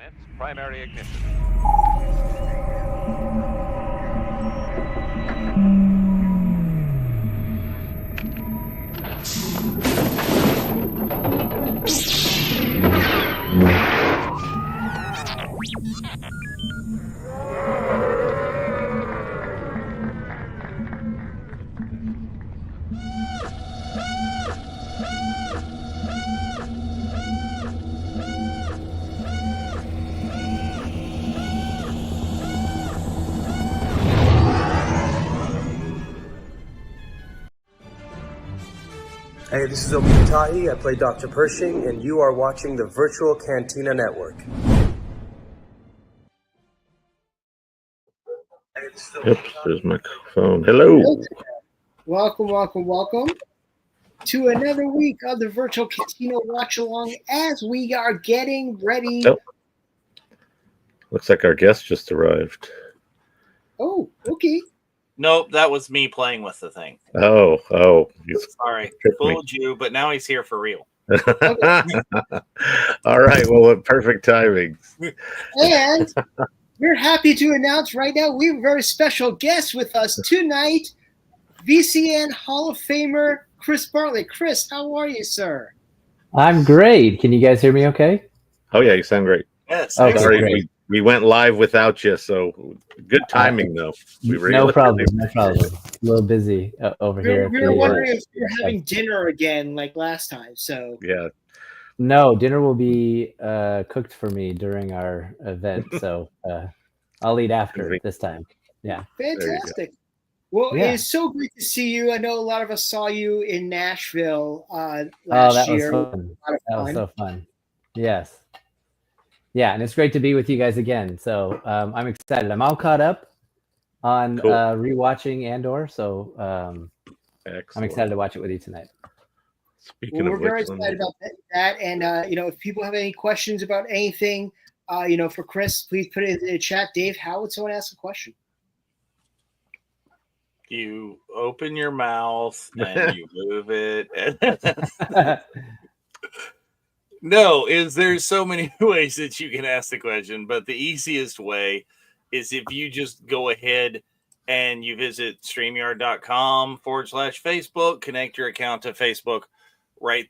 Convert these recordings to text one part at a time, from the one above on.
Commence primary ignition. Hey, this is Obi Tahi. I play Dr. Pershing, and you are watching the Virtual Cantina Network. Oops, there's my phone. Hello. Welcome to another week of the Virtual Cantina Watch-Along as we are getting ready. Oh. Looks like our guest just arrived. Oh, okay. Nope, that was me playing with the thing. Oh. Sorry, fooled you, but now he's here for real. All right, well, perfect timing. And we're happy to announce right now we have a very special guest with us tonight, VCN Hall of Famer Chris Bartlett. Chris, how are you, sir? I'm great. Can you guys hear me okay? Oh, yeah, you sound great. Yes. Okay, Sorry, great. we went live without you, so good timing, though. We were No able to- problem. A little busy over here. We were wondering if we were having dinner again like last time. So Yeah. No, dinner will be cooked for me during our event, so I'll eat after this time. Yeah. fantastic. Well, Yeah. it's so great to see you. I know a lot of us saw you in Nashville last That year. was fun. That was so fun. Yes. Yeah, and it's great to be with you guys again. So I'm excited. I'm all caught up on Cool. rewatching Andor, so I'm Excellent. excited to watch it with you tonight. Speaking Well, we're of very which, excited about that. And, if people have any questions about anything, for Chris, please put it in the chat. Dave, how would someone ask a question? You open your mouth and you move it. No, there's so many ways that you can ask the question, but the easiest way is if you just go ahead and you visit StreamYard.com/Facebook, connect your account to Facebook right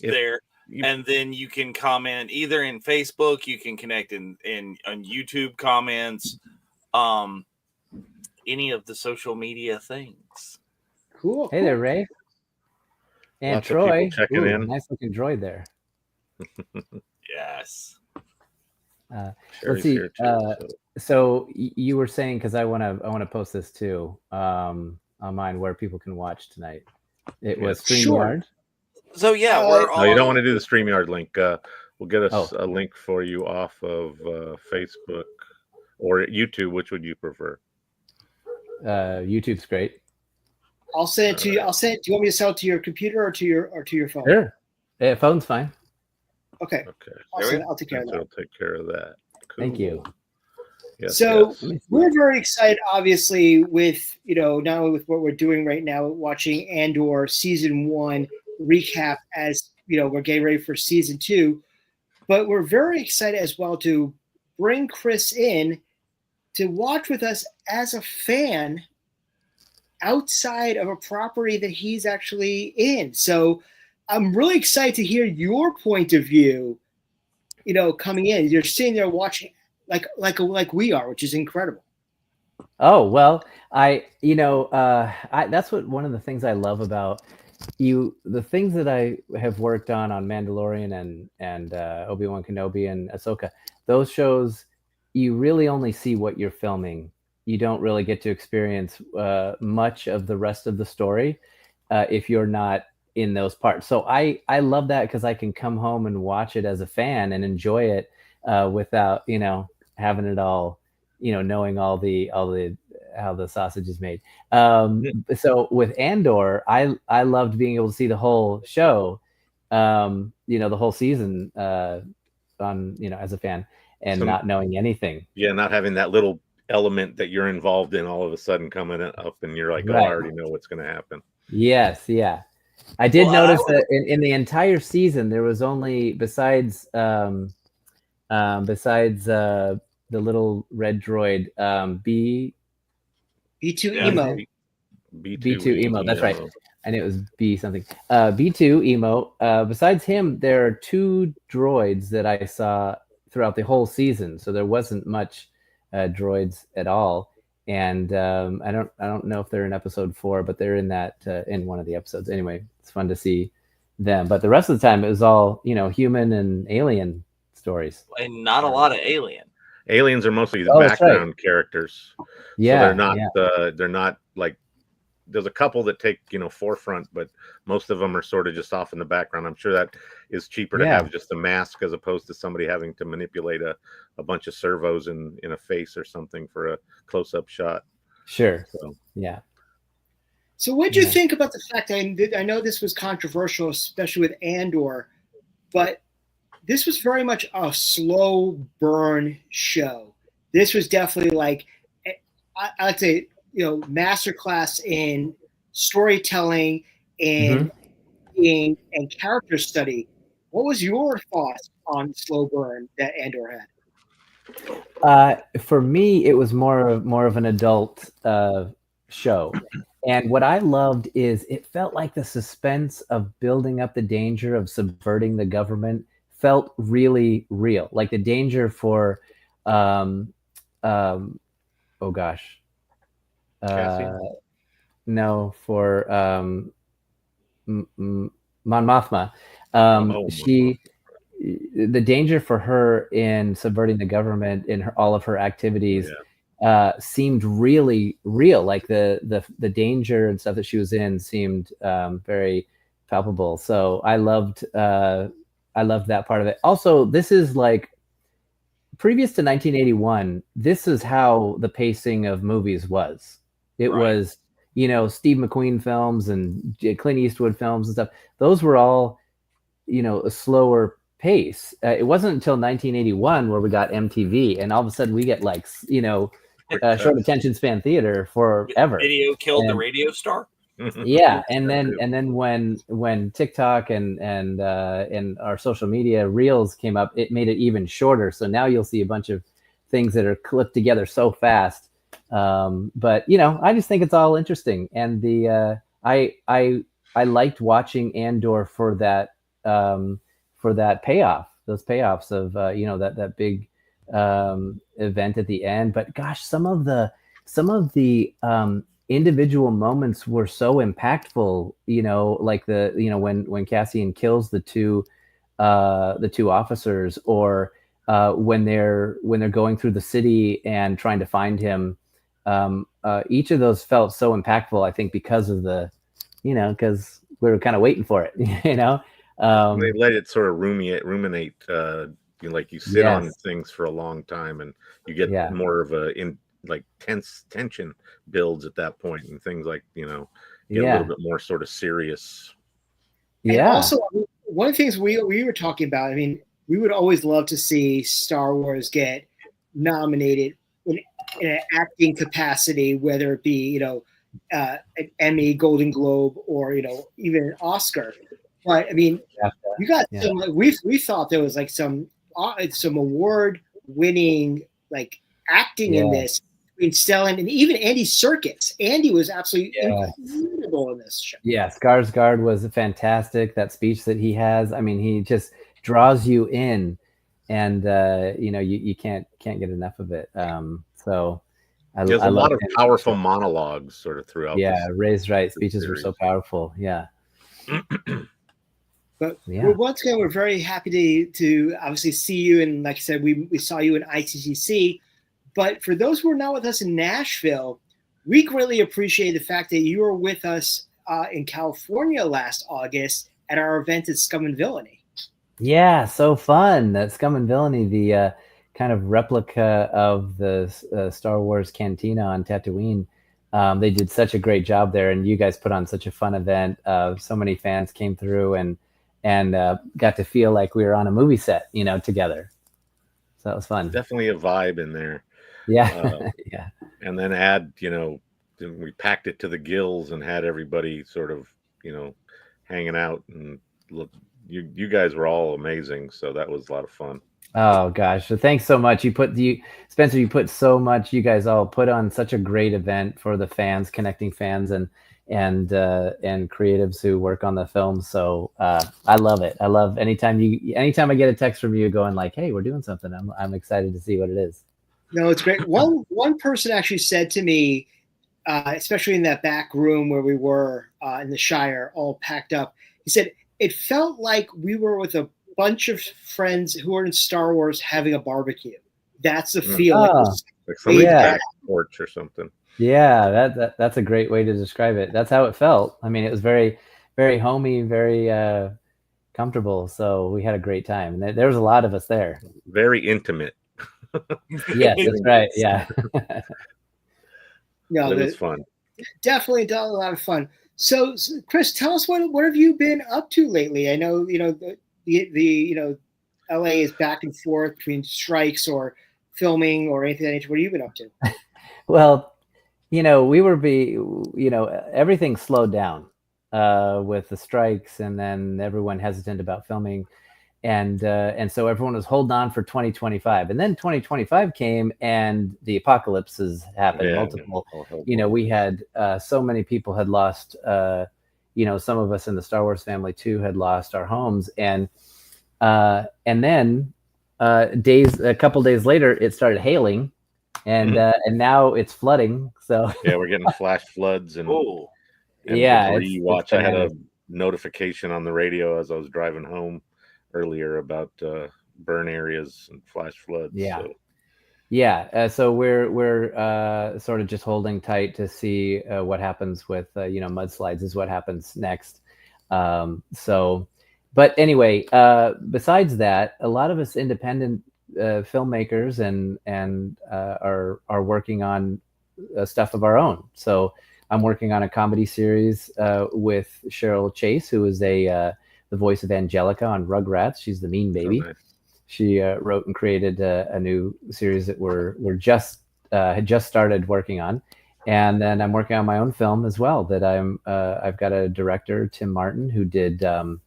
there. And then you can comment either in Facebook, you can connect in on YouTube comments, any of the social media things. Cool. Hey there, Ray. And Lots of people Troy. checking in. Nice looking droid there. Yes. Let's see. So you were saying, because I want to post this too on mine where people can watch tonight. It was StreamYard. So yeah, we're No, you don't want to do the StreamYard link. We'll get us Oh. a link for you off of Facebook or YouTube. Which would you prefer? YouTube's great. I'll send it to you. Do you want me to sell it to your computer or to your phone? Sure. Phone's fine. Okay. Okay. I'll take care of that. I'll take care of that. Cool. Thank you. Yes, So yes. we're very excited, obviously, with not only with what we're doing right now, watching Andor season 1 recap as we're getting ready for season 2, but we're very excited as well to bring Chris in to watch with us as a fan outside of a property that he's actually in. So I'm really excited to hear your point of view. Coming in, you're sitting there watching like we are, which is incredible. Oh, well, that's what one of the things I love about you, the things that I have worked on Mandalorian and Obi-Wan Kenobi and Ahsoka, those shows, you really only see what you're filming. You don't really get to experience much of the rest of the story if you're not in those parts. So I love that because I can come home and watch it as a fan and enjoy it without having it all, knowing all the how the sausage is made. So with Andor, I loved being able to see the whole show, the whole season on as a fan and not knowing anything. Yeah, not having that little element that you're involved in all of a sudden coming up and you're like, Right. I already know what's going to happen. Yes, yeah. I did notice that in the entire season there was only, besides besides the little red droid, B2 Yeah, emo. B2 emo. That's right. And it was B something. B2 emo. Besides him, there are 2 droids that I saw throughout the whole season. So there wasn't much droids at all. And I don't know if they're in episode 4, but they're in that in one of the episodes. Anyway, it's fun to see them. But the rest of the time, it was all human and alien stories, and not a lot of alien. Aliens are mostly the that's right. background characters. Yeah, so they're not like, there's a couple that take forefront, but most of them are sort of just off in the background. I'm sure that is cheaper to have just a mask as opposed to somebody having to manipulate a bunch of servos in a face or something for a close-up shot. Sure. So yeah. So what do you think about the fact that I know this was controversial, especially with Andor, but this was very much a slow burn show. This was definitely like, I'd say, masterclass in storytelling and character study. What was your thoughts on slow burn that Andor had? For me, it was more of an adult show. And what I loved is it felt like the suspense of building up the danger of subverting the government felt really real. Like the danger for, oh gosh. No, for Mon Mothma. The danger for her in subverting the government in all of her activities seemed really real. Like the danger and stuff that she was in seemed very palpable. So I loved that part of it. Also, this is like previous to 1981. This is how the pacing of movies was. It was, Steve McQueen films and Clint Eastwood films and stuff. Those were all, a slower pace. It wasn't until 1981 where we got MTV, and all of a sudden we get like, short attention span theater forever. Video killed the radio star. Yeah, and then when TikTok and our social media reels came up, it made it even shorter. So now you'll see a bunch of things that are clipped together so fast. But I just think it's all interesting, and I liked watching Andor for that payoff, those payoffs of that big event at the end. But gosh, some of the individual moments were so impactful, like when Cassian kills the two officers, or when they're going through the city and trying to find him. Each of those felt so impactful, I think, because of because we were kind of waiting for it, they let it sort of ruminate, like you sit on things for a long time, and you get more of tense tension builds at that point, and things like get a little bit more sort of serious. And also, one of the things we were talking about, I mean, we would always love to see Star Wars get nominated in an acting capacity, whether it be an Emmy, Golden Globe, or even an Oscar. But I mean, you got some. We thought there was like some award-winning like acting in this between Stellan and even Andy Serkis. Andy was absolutely incredible in this show. Yeah, Skarsgård was fantastic. That speech that he has, I mean, he just draws you in, and you can't get enough of it. So there's a lot of powerful monologues sort of throughout. Yeah, Ray's right. Speeches were so powerful. Yeah. But once again, we're very happy to obviously see you. And like I said, we saw you in ICCC. But for those who are not with us in Nashville, we greatly appreciate the fact that you were with us in California last August at our event at Scum and Villainy. Yeah, so fun. That Scum and Villainy, the kind of replica of the Star Wars Cantina on Tatooine. They did such a great job there, and you guys put on such a fun event. So many fans came through and got to feel like we were on a movie set, together. So that was fun. Definitely a vibe in there. Yeah. Yeah. And then we packed it to the gills and had everybody sort of, hanging out, and look, you guys were all amazing. So that was a lot of fun. Oh gosh, so thanks so much. Spencer, you guys all put on such a great event for the fans, connecting fans and creatives who work on the film. So I love it. I love anytime I get a text from you going like, "Hey, we're doing something." I'm excited to see what it is. No, it's great. One person actually said to me, especially in that back room where we were in the Shire, all packed up. He said it felt like we were with a bunch of friends who are in Star Wars having a barbecue. That's the feel. Like somebody's back porch or something. Yeah, that's a great way to describe it. That's how it felt. I mean, it was very, very homey, very comfortable. So we had a great time, and there was a lot of us there. Very intimate. Yes, that's right. Yeah. No, it was fun. Definitely a lot of fun. So, Chris, tell us what have you been up to lately? I know the LA is back and forth between strikes or filming or anything of that nature. What have you been up to? Well, everything slowed down with the strikes, and then everyone hesitant about filming. And so everyone was holding on for 2025, and then 2025 came, and the apocalypses happened. Yeah, multiple. We had so many people had lost. Some of us in the Star Wars family too had lost our homes, and then a couple days later, it started hailing, and now it's flooding. So yeah, we're getting flash floods and yeah, Rewatch. I had a notification on the radio as I was driving home earlier about burn areas and flash floods. So we're sort of just holding tight to see what happens with mudslides is what happens next. But anyway, besides that, a lot of us independent filmmakers and are working on stuff of our own. So I'm working on a comedy series with Cheryl Chase, who is the voice of Angelica on Rugrats. She's the mean baby. Okay. She wrote and created a new series that we're had just started working on, and then I'm working on my own film as well. That I've got a director, Tim Martin, who did Birth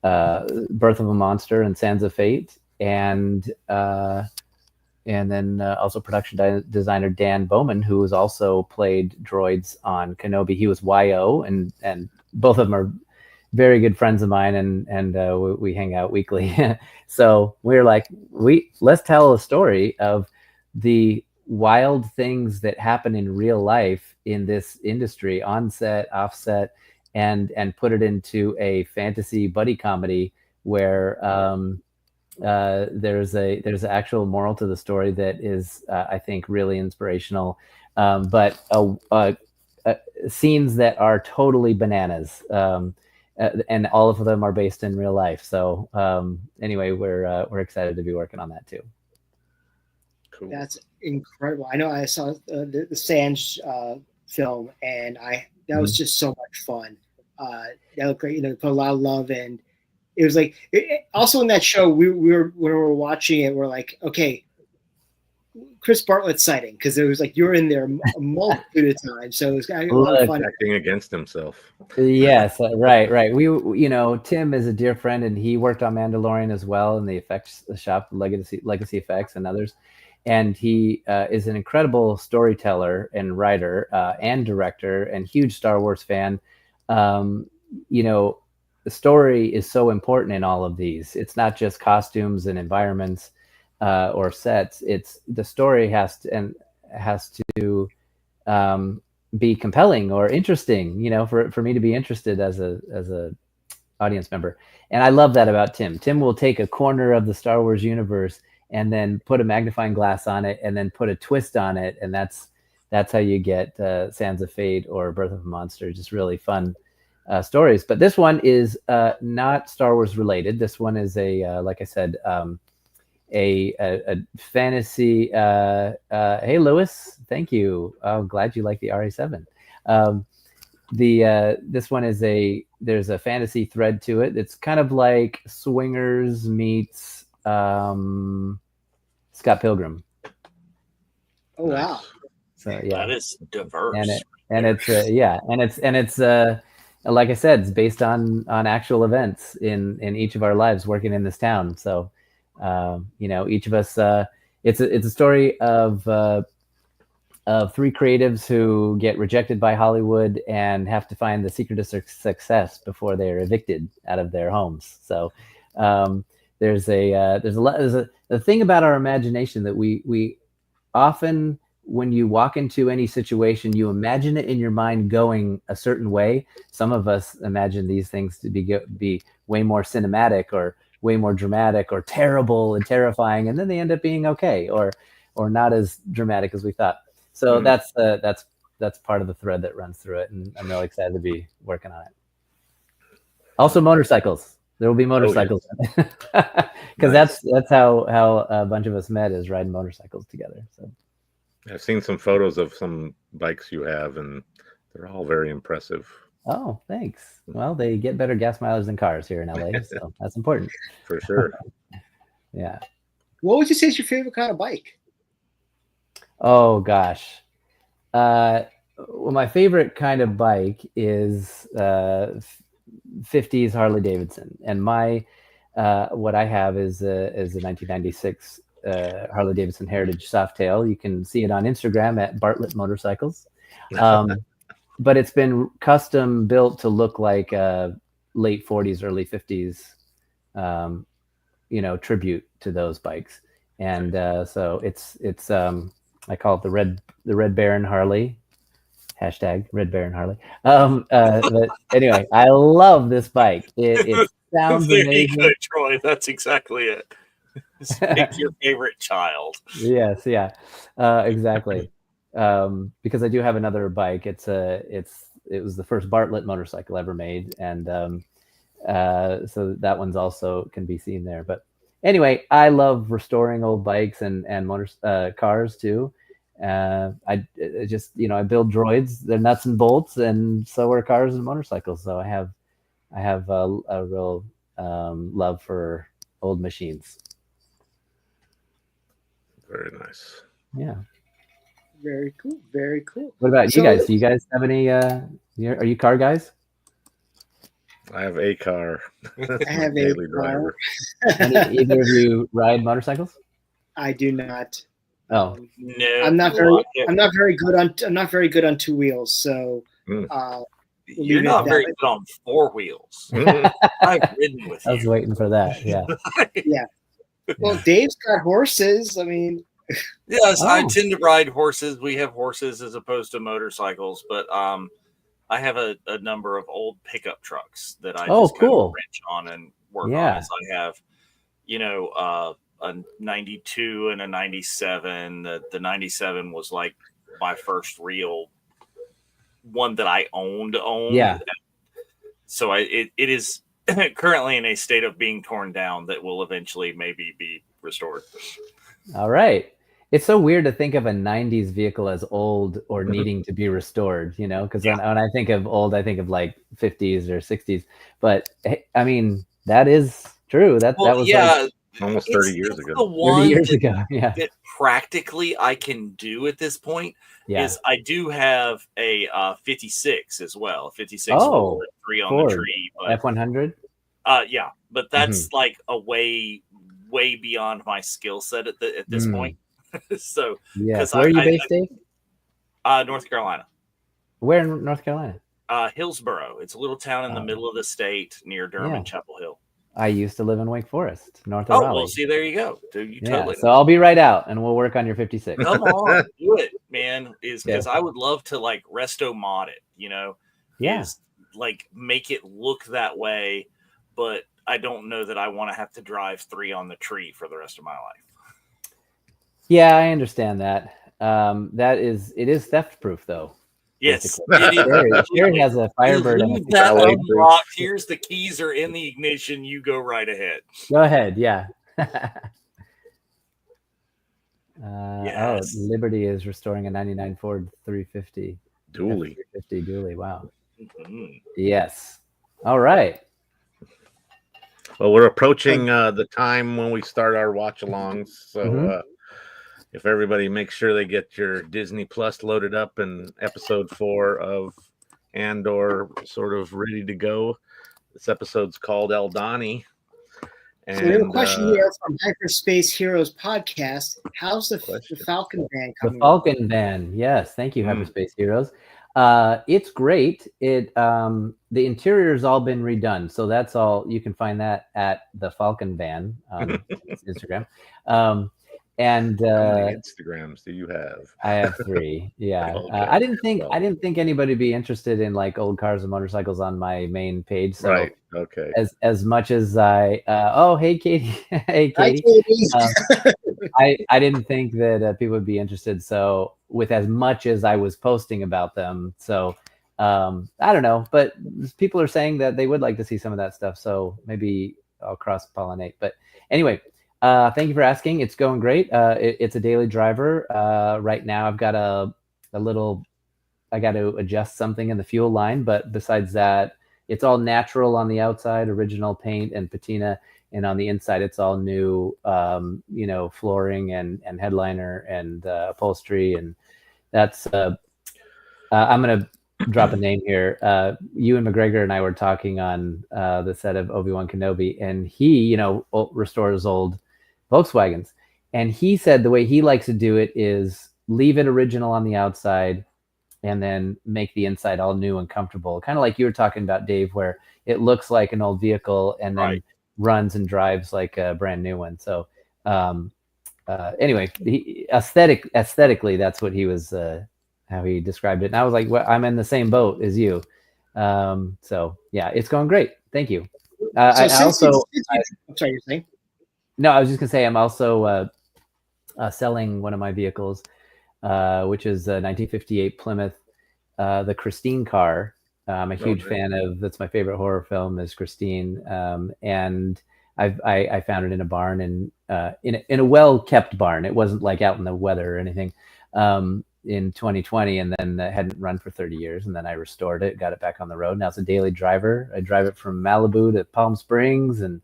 of a Monster and Sands of Fate, and then also production designer Dan Bowman, who has also played droids on Kenobi. He was YO, and both of them are very good friends of mine, and we hang out weekly. So we're like, let's tell a story of the wild things that happen in real life in this industry, on set, off set, and put it into a fantasy buddy comedy where there's an actual moral to the story that is I think really inspirational, but scenes that are totally bananas. And all of them are based in real life. So anyway, we're excited to be working on that too. Cool. That's incredible. I know I saw the Sands film, and that was just so much fun. That looked great. Put a lot of love, and it was like also in that show when we were watching it, we're like, okay, Chris Bartlett sighting, because it was like you're in there a multitude of times, so it was a lot of fun. Acting against himself. Yes, right. Tim is a dear friend, and he worked on Mandalorian as well in the effects shop, Legacy Effects, and others. And he is an incredible storyteller and writer and director, and huge Star Wars fan. The story is so important in all of these. It's not just costumes and environments or sets. It's the story has to be compelling or interesting, for me to be interested as a audience member. And I love that about Tim. Tim will take a corner of the Star Wars universe and then put a magnifying glass on it and then put a twist on it. And that's how you get Sands of Fate or Birth of a Monster, just really fun stories. But this one is not Star Wars related. This one is like I said, a fantasy. Hey, Lewis, thank you. I'm glad you like the RA7. This one is there's a fantasy thread to it. It's kind of like Swingers meets Scott Pilgrim. Oh wow! So yeah, that is diverse. It's like I said, it's based on actual events in each of our lives working in this town. So Each of us. It's a story of three creatives who get rejected by Hollywood and have to find the secret of success before they're evicted out of their homes. So there's a thing about our imagination that we often, when you walk into any situation, you imagine it in your mind going a certain way. Some of us imagine these things to be way more cinematic or way more dramatic or terrible and terrifying, and then they end up being okay or not as dramatic as we thought. So that's part of the thread that runs through it, and I'm really excited to be working on it. Also, motorcycles. There will be motorcycles, because that's how a bunch of us met, is riding motorcycles together. So I've seen some photos of some bikes you have, and they're all very impressive. Oh, thanks. Well, they get better gas mileage than cars here in LA, so that's important. For sure. Yeah. What would you say is your favorite kind of bike? Oh gosh. Well, my favorite kind of bike is 50s Harley Davidson, and my what I have is a 1996 Harley Davidson Heritage Softail. You can see it on Instagram at Bartlett Motorcycles. But it's been custom built to look like a late 40s, early 50s, tribute to those bikes. And so it's I call it the Red Baron Harley. Hashtag Red Baron Harley. But anyway, I love this bike. It sounds Very amazing. good, Troy. That's exactly it. Pick your favorite child. Yes, yeah, exactly. Because I do have another bike. It was the first Bartlett motorcycle ever made, and so that one's also can be seen there. But anyway, I love restoring old bikes and cars too. I build droids. They're nuts and bolts, and so are cars and motorcycles. So I have a real love for old machines. Very nice. Yeah. Very cool. Very cool. What about you guys? Do you guys have any? Are you car guys? I have a car. I have a daily car. driver. Either of you ride motorcycles? I do not. Oh, No, I'm not very good on two wheels. So you're not very good on four wheels. I've ridden with you. I was waiting for that. Yeah. Yeah. Well, Dave's got horses. I mean, yes, I tend to ride horses. We have horses as opposed to motorcycles, but I have a number of old pickup trucks that I just kind of wrench on and work on. So I have, a 92 and a 97. The 97 was like my first real one that I owned. Yeah. So it is currently in a state of being torn down that will eventually maybe be restored. All right. It's so weird to think of a 90s vehicle as old or needing to be restored, because when I think of old, I think of like 50s or 60s. But I mean, that is true. That was like almost 30 years ago. 30 years ago. Yeah. That practically I can do at this point is I do have a 56 as well. 56 3 on the tree. F100? Yeah, but that's like a way beyond my skill set at this point. So yeah, where are you based, Dave? North Carolina. Where in North Carolina? Hillsboro. It's a little town in the middle of the state near Durham and Chapel Hill. I used to live in Wake Forest, north of Raleigh. Well, see, there you go. Totally. So I'll be right out, and we'll work on your 56. Come on, do it, man. Because I would love to like resto mod it. Is like make it look that way, but I don't know that I want to have to drive 3 on the tree for the rest of my life. Yeah, I understand that. It is theft proof though. Yes, Sherry has a Firebird. Leave that unlocked. Here's the keys are in the ignition. You go right ahead. Go ahead. Yeah. Yes. Liberty is restoring a 99 Ford 350. Dually. 350 dually. Wow. Mm-hmm. Yes. All right. Well, we're approaching the time when we start our watch-alongs. So if everybody makes sure they get your Disney Plus loaded up and episode 4 of Andor sort of ready to go. This episode's called Eldani. And, so we have a question here from Hyperspace Heroes podcast. How's the Falcon van coming? The Falcon van, yes. Thank you, Hyperspace Heroes. It's great. The interior's all been redone, so that's all. You can find that at the Falcon van on Instagram. And how many Instagrams do you have? I have 3. Yeah. Okay. I didn't think anybody would be interested in like old cars and motorcycles on my main page. So right. Okay. As much as I hey Katie. Hey Katie. Hi, Katie. I didn't think that people would be interested. So with as much as I was posting about them, so I don't know, but people are saying that they would like to see some of that stuff. So maybe I'll cross pollinate. But anyway. Thank you for asking. It's going great. It's a daily driver. Right now I've got I got to adjust something in the fuel line, but besides that, it's all natural on the outside, original paint and patina, and on the inside, it's all new, flooring and headliner and upholstery. And that's, I'm going to drop a name here. Ewan McGregor and I were talking on the set of Obi-Wan Kenobi, and he, restores old Volkswagens, and he said the way he likes to do it is leave it original on the outside and then make the inside all new and comfortable, kind of like you were talking about, Dave, where it looks like an old vehicle and then runs and drives like a brand new one. So anyway, aesthetically, that's what he was how he described it, and I was like, well, I'm in the same boat as you. So yeah, it's going great. Thank you. I'm sorry, you're saying? No, I was just gonna say I'm also selling one of my vehicles, which is a 1958 Plymouth, the Christine car. I'm a huge fan of. That's my favorite horror film is Christine, and I found it in a barn and in a well kept barn. It wasn't like out in the weather or anything. In 2020, and then hadn't run for 30 years, and then I restored it, got it back on the road. Now it's a daily driver. I drive it from Malibu to Palm Springs and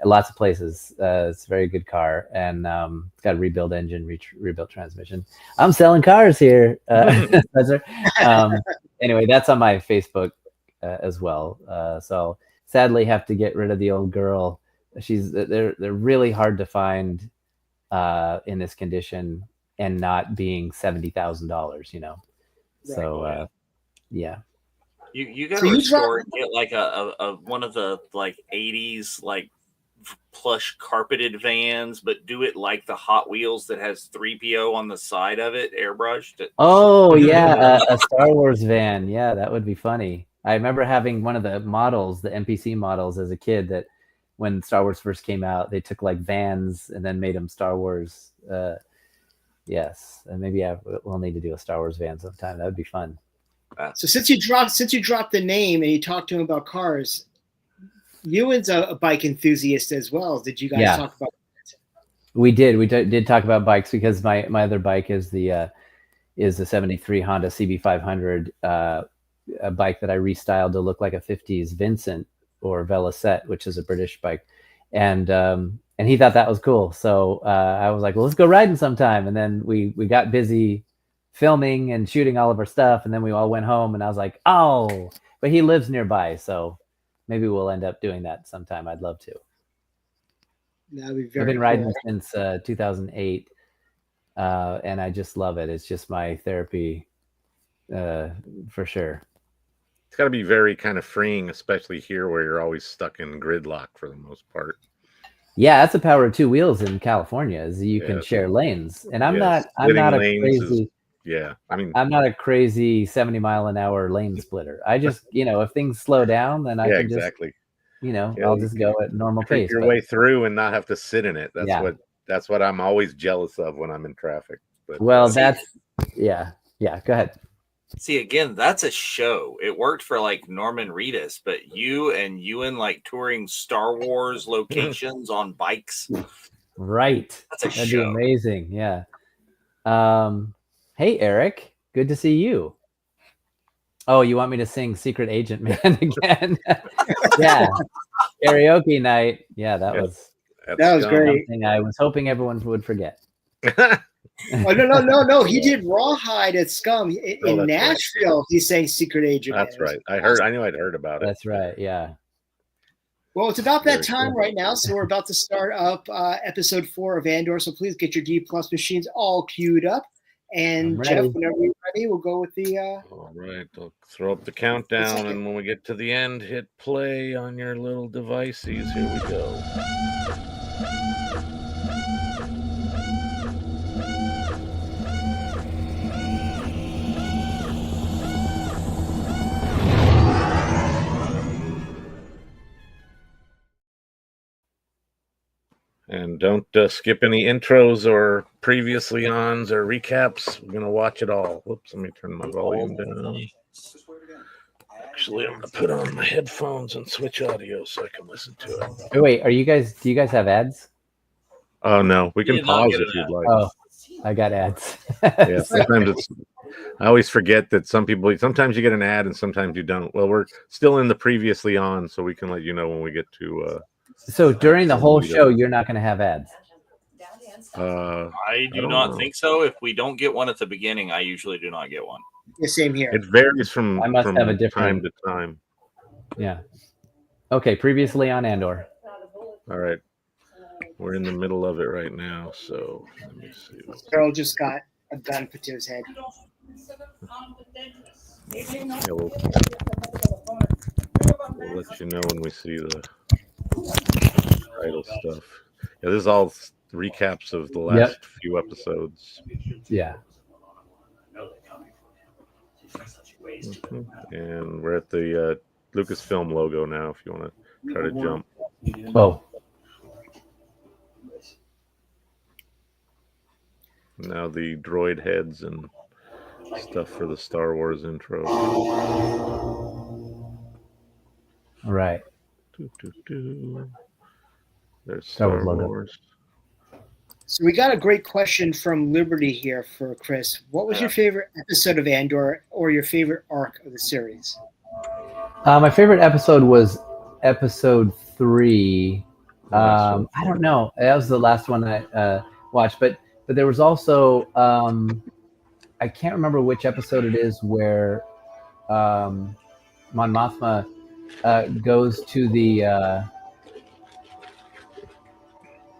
lots of places. It's a very good car, and it's got a rebuilt engine, rebuilt transmission. I'm selling cars here. Anyway, that's on my Facebook as well. So sadly, have to get rid of the old girl. They're really hard to find in this condition, and not being $70,000, So yeah. You got to restore and get like a one of the like 80s like plush carpeted vans, but do it like the Hot Wheels that has 3PO on the side of it, airbrushed. Oh yeah, a Star Wars van. Yeah, that would be funny. I remember having one of the models, the NPC models, as a kid. That when Star Wars first came out, they took like vans and then made them Star Wars. Yes, and maybe we'll need to do a Star Wars van sometime. That would be fun. So since you dropped the name and you talked to him about cars, Ewan's a bike enthusiast as well. Did you guys talk about that? We did. We did talk about bikes because my other bike is the 73 Honda CB500, a bike that I restyled to look like a 50s Vincent or Velocette, which is a British bike, and he thought that was cool. So I was like, well, let's go riding sometime. And then we got busy filming and shooting all of our stuff. And then we all went home, and I was like, oh, but he lives nearby. So maybe we'll end up doing that sometime. I'd love to. That'd be very I've been cool. riding since 2008. And I just love it. It's just my therapy for sure. It's got to be very kind of freeing, especially here where you're always stuck in gridlock for the most part. Yeah, that's the power of two wheels in California, is you can share lanes. And I'm not a crazy I'm not a crazy 70-mile-an-hour lane splitter. I just, if things slow down, then I can exactly. I'll just go at normal pace. Your way through and not have to sit in it. That's what I'm always jealous of when I'm in traffic. But go ahead. See, again, that's a show. It worked for like Norman Reedus, but you and Ewan like touring Star Wars locations on bikes. Right. That'd be amazing. Yeah. Hey, Eric. Good to see you. Oh, you want me to sing Secret Agent Man again? Yeah. Karaoke night. Yeah, that was great. Something I was hoping everyone would forget. Oh, no. He did Rawhide at Scum in Nashville. Right. He's saying Secret Agent. That's right. I knew I'd heard about it. That's right. Yeah. Well, it's about that time right now, so we're about to start up episode 4 of Andor. So please get your D+ machines all queued up. And Jeff, whenever you're ready, we'll go with the. All right, I'll throw up the countdown, and when we get to the end, hit play on your little devices. Here we go. And don't skip any intros or previously ons or recaps. We're going to watch it all. Whoops, let me turn my volume down. Actually, I'm going to put on my headphones and switch audio so I can listen to it. Oh, wait, do you guys have ads? Oh, no. We can pause if you'd like. Oh, I got ads. Yeah, sometimes I always forget that sometimes you get an ad and sometimes you don't. Well, we're still in the previously on, so we can let you know when we get to... So during the whole show, you're not going to have ads? I do not think so. If we don't get one at the beginning, I usually do not get one. The same here. It varies from have a different time to time. Yeah. Okay, previously on Andor. All right. We're in the middle of it right now, so let me see. Carol just got a gun put to his head. Yeah, we'll let you know when we see the title stuff. Yeah, this is all recaps of the last few episodes. Yeah. And we're at the Lucasfilm logo now if you want to try to jump. Oh. Now the droid heads and stuff for the Star Wars intro. Right. There's Star Wars. Wars. So we got a great question from Liberty here for Chris. What was your favorite episode of Andor or your favorite arc of the series? My favorite episode was episode 3. I don't know. That was the last one I watched, but there was also I can't remember which episode it is where Mon Mothma goes to the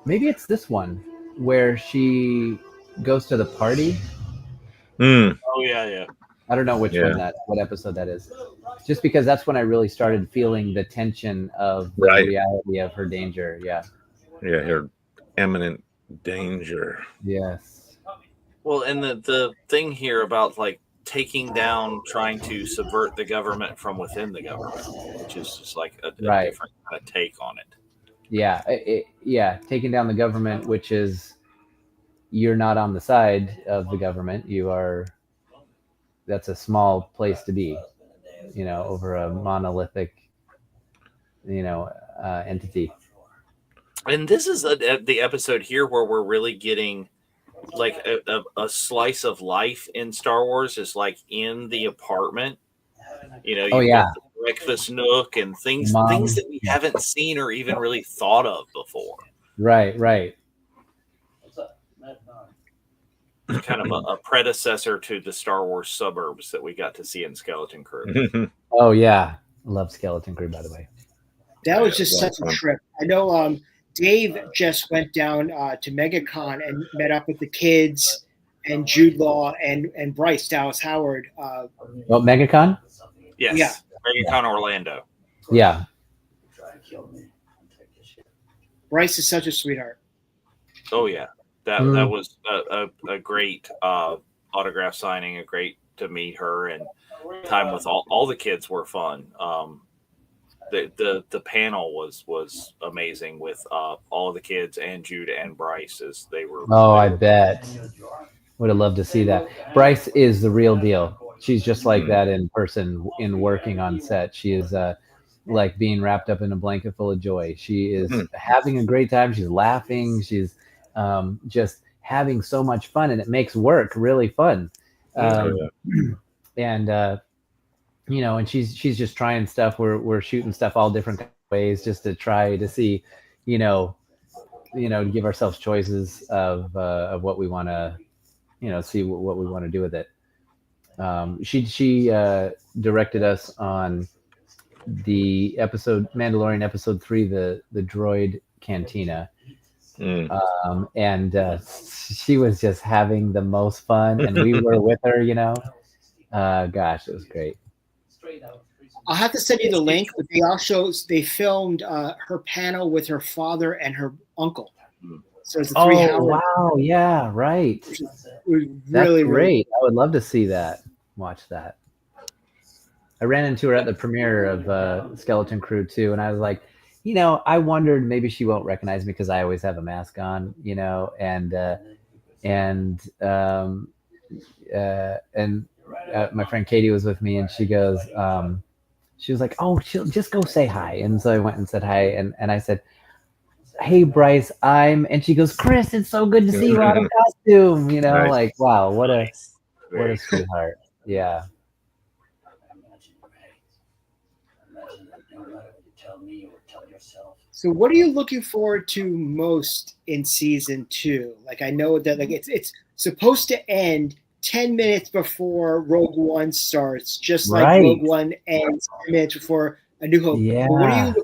maybe it's this one where she goes to the party. Oh yeah. I don't know what episode that is. Just because that's when I really started feeling the tension of the reality of her danger. Yeah. Yeah, her imminent danger. Yes. Well, and the thing here about like taking down, trying to subvert the government from within the government, which is just like a different kind of take on it. Yeah, taking down the government, which is you're not on the side of the government. That's a small place to be, over a monolithic, entity. And this is the episode here where we're really getting like a slice of life in Star Wars is like in the apartment. Got the breakfast nook and things that we haven't seen or even really thought of before. Right. Kind of a predecessor to the Star Wars suburbs that we got to see in Skeleton Crew. Oh yeah, I love Skeleton Crew, by the way. That was just such a trip. I know Dave just went down to MegaCon and met up with the kids and Jude Law and Bryce Dallas Howard. MegaCon? Yes. Yeah. MegaCon Orlando. Yeah. Bryce is such a sweetheart. Oh yeah. That was a great autograph signing, great to meet her, and time with all the kids were fun. The panel was amazing with all the kids and Jude and Bryce as they were. Oh, I bet. Would have loved to see that. Bryce is the real deal. She's just like that in person, in working on set. She is like being wrapped up in a blanket full of joy. She is having a great time. She's laughing. She's just having so much fun, and it makes work really fun. And and she's just trying stuff. We're shooting stuff all different ways just to try to see, to give ourselves choices of what we want to, see what we want to do with it. She directed us on the episode Mandalorian episode 3, the droid cantina. And she was just having the most fun, and we were with her, gosh, it was great. I'll have to send you the link, but they filmed her panel with her father and her uncle. So it's a 3-hour. Wow, yeah, right. That's really great. I would love to see that. Watch that. I ran into her at the premiere of Skeleton Crew 2, and I was like, I wondered maybe she won't recognize me because I always have a mask on, and my friend Katie was with me, and she goes, she was like, oh, she'll just go say hi. And so I went and said hi, and I said, hey, Bryce, and she goes, Chris, it's so good to see you out of costume, Nice. like, wow, what a sweetheart. Yeah. So what are you looking forward to most in season 2? Like, I know that it's supposed to end 10 minutes before Rogue One starts, just like Right. Rogue One ends 10 minutes before A New Hope. Yeah. But what are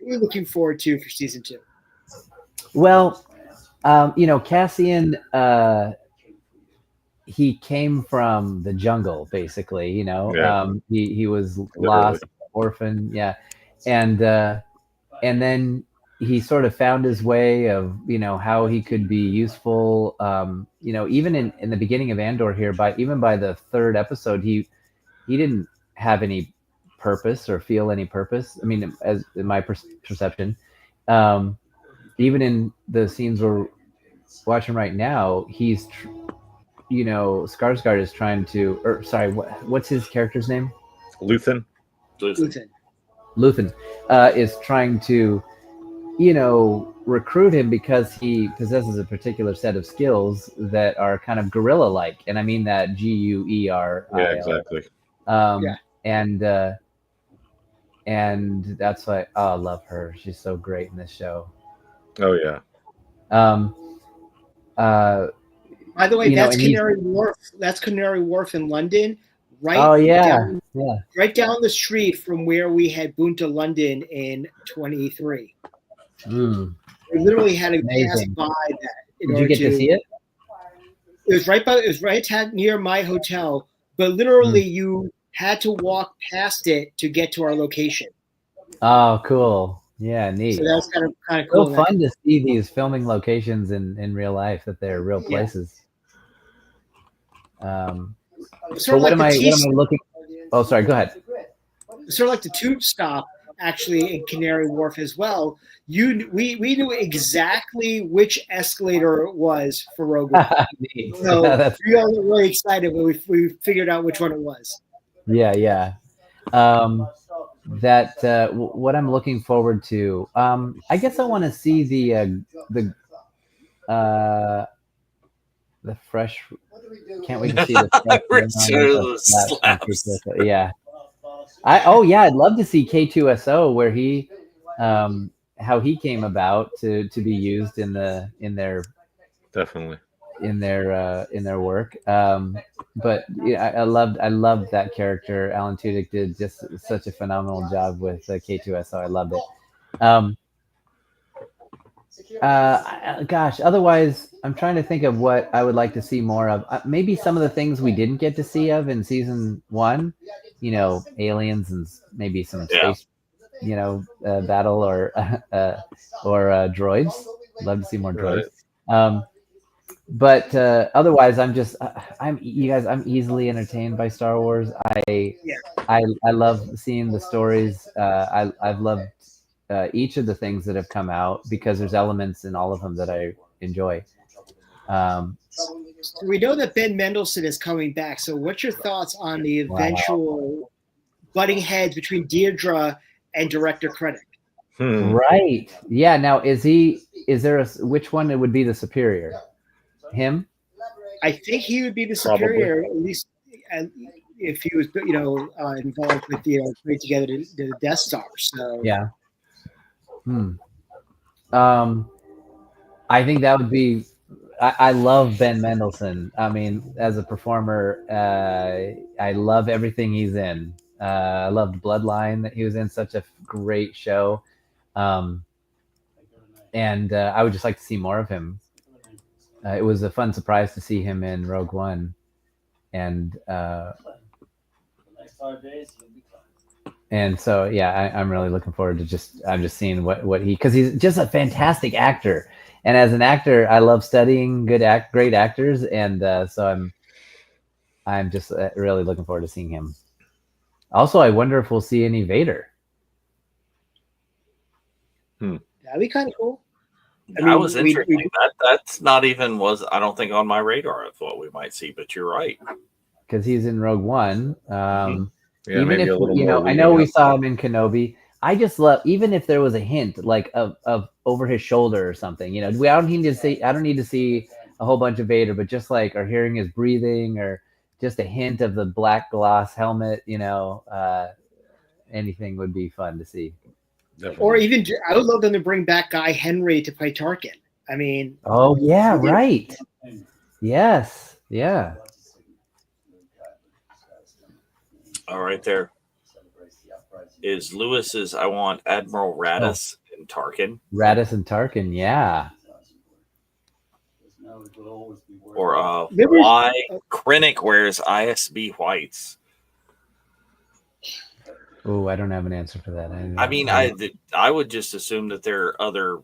you looking forward to for season 2? Well, Cassian, he came from the jungle, basically, Yeah. He was Literally. lost, orphan. Yeah. And then he sort of found his way of, how he could be useful. Even in the beginning of Andor here, by the 3rd episode, he didn't have any purpose or feel any purpose. I mean, as in my perception, even in the scenes we're watching right now, he's, Skarsgård is trying to, or sorry, what's his character's name? Luthen is trying to, recruit him because he possesses a particular set of skills that are kind of guerrilla-like, and I mean that GUER. Yeah, exactly. And that's why I love her. She's so great in this show. Oh yeah. By the way, that's Canary Wharf. That's Canary Wharf in London. Right. Oh yeah, right down the street from where we had Bunta London in 23. We literally had to pass by that. Did you get to see it? It was right near my hotel, but literally you had to walk past it to get to our location. Oh, cool. Yeah, neat. So that's kind of cool. So fun to see these filming locations in real life, that they're real places. So what am I looking? Oh, sorry. Go ahead. Sort of like the tube stop, actually, in Canary Wharf as well. We knew exactly which escalator it was for Rogue One. So we got really excited when we figured out which one it was. Yeah. What I'm looking forward to. I guess I want to see the fresh. Can't wait to see the fresh. Yeah. I'd love to see K2SO, where he, how he came about to be used in their definitely in their work. But yeah, I loved that character. Alan Tudyk did just such a phenomenal job with K2SO. I loved it. Gosh, otherwise, I'm trying to think of what I would like to see more of. Maybe some of the things we didn't get to see of in season 1, aliens and maybe some space, battle or droids. Love to see more droids. Right. But otherwise, I'm easily entertained by Star Wars. I love seeing the stories. I've loved each of the things that have come out, because there's elements in all of them that I enjoy. We know that Ben Mendelsohn is coming back. So what's your thoughts on the eventual butting heads between Deirdre and Director Krennic? Right. Yeah. Now, which one would be the superior? Him? I think he would be the superior, at least if he was, involved with putting together the Death Star. So yeah. I think that would be. I love Ben Mendelsohn. I mean, as a performer, I love everything he's in. I loved Bloodline that he was in, such a great show. And I would just like to see more of him. It was a fun surprise to see him in Rogue One. And so, yeah, I'm really looking forward to I'm just seeing what because he's just a fantastic actor. And as an actor, I love studying great actors. And so I'm just really looking forward to seeing him. Also, I wonder if we'll see any Vader. That'd be kind of cool. That was interesting. That's not even I don't think on my radar of what we might see, but you're right. Because he's in Rogue One. Yeah, even maybe if, a little more I know we saw him in Kenobi. I just love, even if there was a hint like of over his shoulder or something, I don't need to see a whole bunch of Vader, but just like, or hearing his breathing, or just a hint of the black gloss helmet, anything would be fun to see. Definitely. Or even, I would love them to bring back Guy Henry to play Tarkin. I mean, oh yeah, right. Yes, yeah. All right, there is Lewis's. I want Admiral Raddus and Tarkin. Raddus and Tarkin, yeah. Or why Krennic wears ISB whites. Oh, I don't have an answer for that. I would just assume that there are other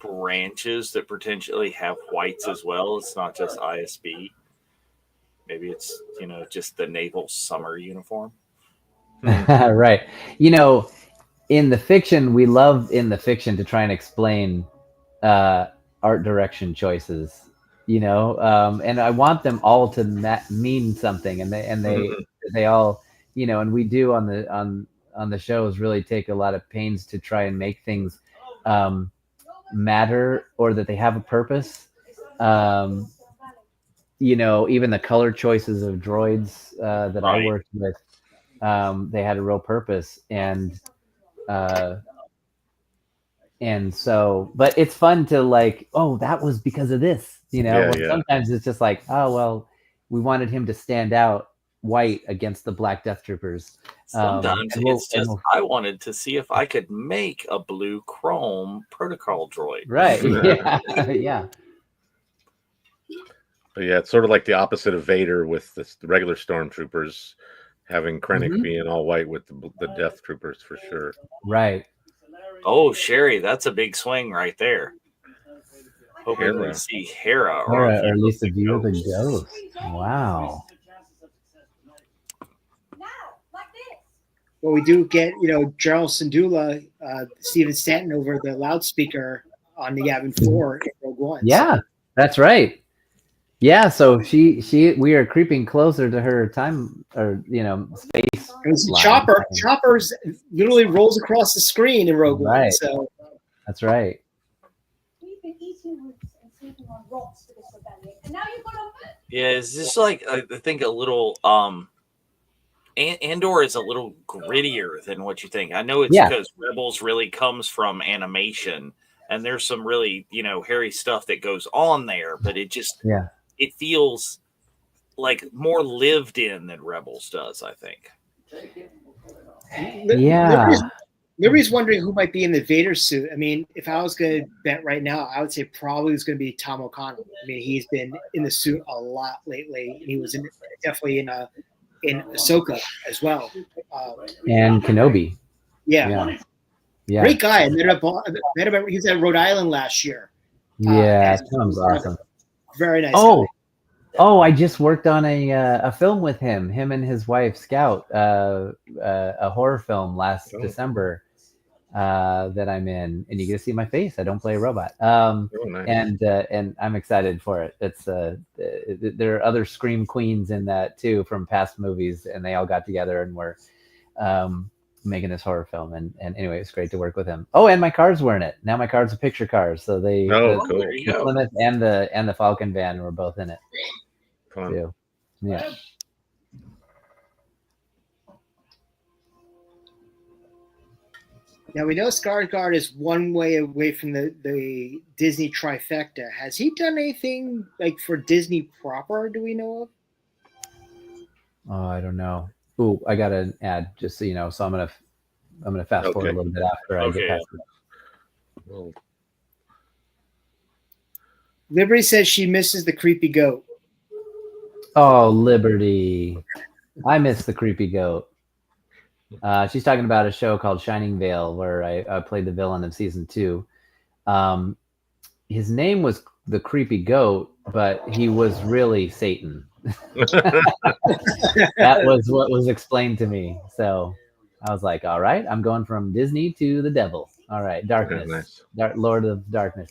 branches that potentially have whites as well. It's not just ISB. Maybe it's, just the naval summer uniform. Right. In the fiction, we love to try and explain art direction choices, and I want them all to mean something, and they all, and we do on the shows really take a lot of pains to try and make things matter, or that they have a purpose. Even the color choices of droids that I worked with, they had a real purpose, and so, but it's fun to like, oh, that was because of this, Sometimes it's just like, oh, well, we wanted him to stand out white against the Black Death Troopers. Sometimes I wanted to see if I could make a blue chrome protocol droid. Right. Yeah. Yeah. But yeah, it's sort of like the opposite of Vader with the regular stormtroopers, having Krennic being all white with the Death Troopers for sure. Right. Oh, Sherry, that's a big swing right there. Hoping we see Hera or at least a view of the ghost. Wow. Well, we do get, General Syndulla, Stephen Stanton over the loudspeaker on the Yavin 4 in Rogue One. Yeah, that's right. Yeah, so we are creeping closer to her time, or space. Choppers literally rolls across the screen in Rogue One. So that's right. We've been eating roots and sleeping on rocks for this rebellion, and now you've got on foot. Yeah, it's just like, I think a little Andor is a little grittier than what you think. I know it's because Rebels really comes from animation, and there's some really, hairy stuff that goes on there, but it just it feels like more lived in than Rebels does, I think. Yeah. Liberty's wondering who might be in the Vader suit. I mean, if I was going to bet right now, I would say probably it's going to be Tom O'Connell. I mean, he's been in the suit a lot lately. He was definitely in Ahsoka as well. And Kenobi. Yeah. Great guy. I met him. He was at Rhode Island last year. Yeah, Tom's awesome. Very nice guy. I just worked on a film with him and his wife Scout, a horror film last December that I'm in, and you get to see my face. I don't play a robot. Nice. And I'm excited for it. It's there are other Scream queens in that too from past movies, and they all got together and were making this horror film. And anyway, it's great to work with him. Oh, and my cars were in it. Now my cars are picture cars, so they cool. The Plymouth and the Falcon van were both in it. Fun. Too. Yeah. Now we know Skarsgård is one way away from the Disney trifecta. Has he done anything like for Disney proper? Do we know of? Oh, I don't know. Ooh, I got an ad just so you know. So I'm gonna fast forward a little bit after I get past it. Well, Liberty says she misses the creepy goat. Oh, Liberty. I miss the creepy goat. She's talking about a show called Shining Vale where I played the villain of season 2. His name was the creepy goat, but he was really Satan. That was what was explained to me. So I was like, all right, I'm going from Disney to the devil. All right, darkness, Lord of Darkness.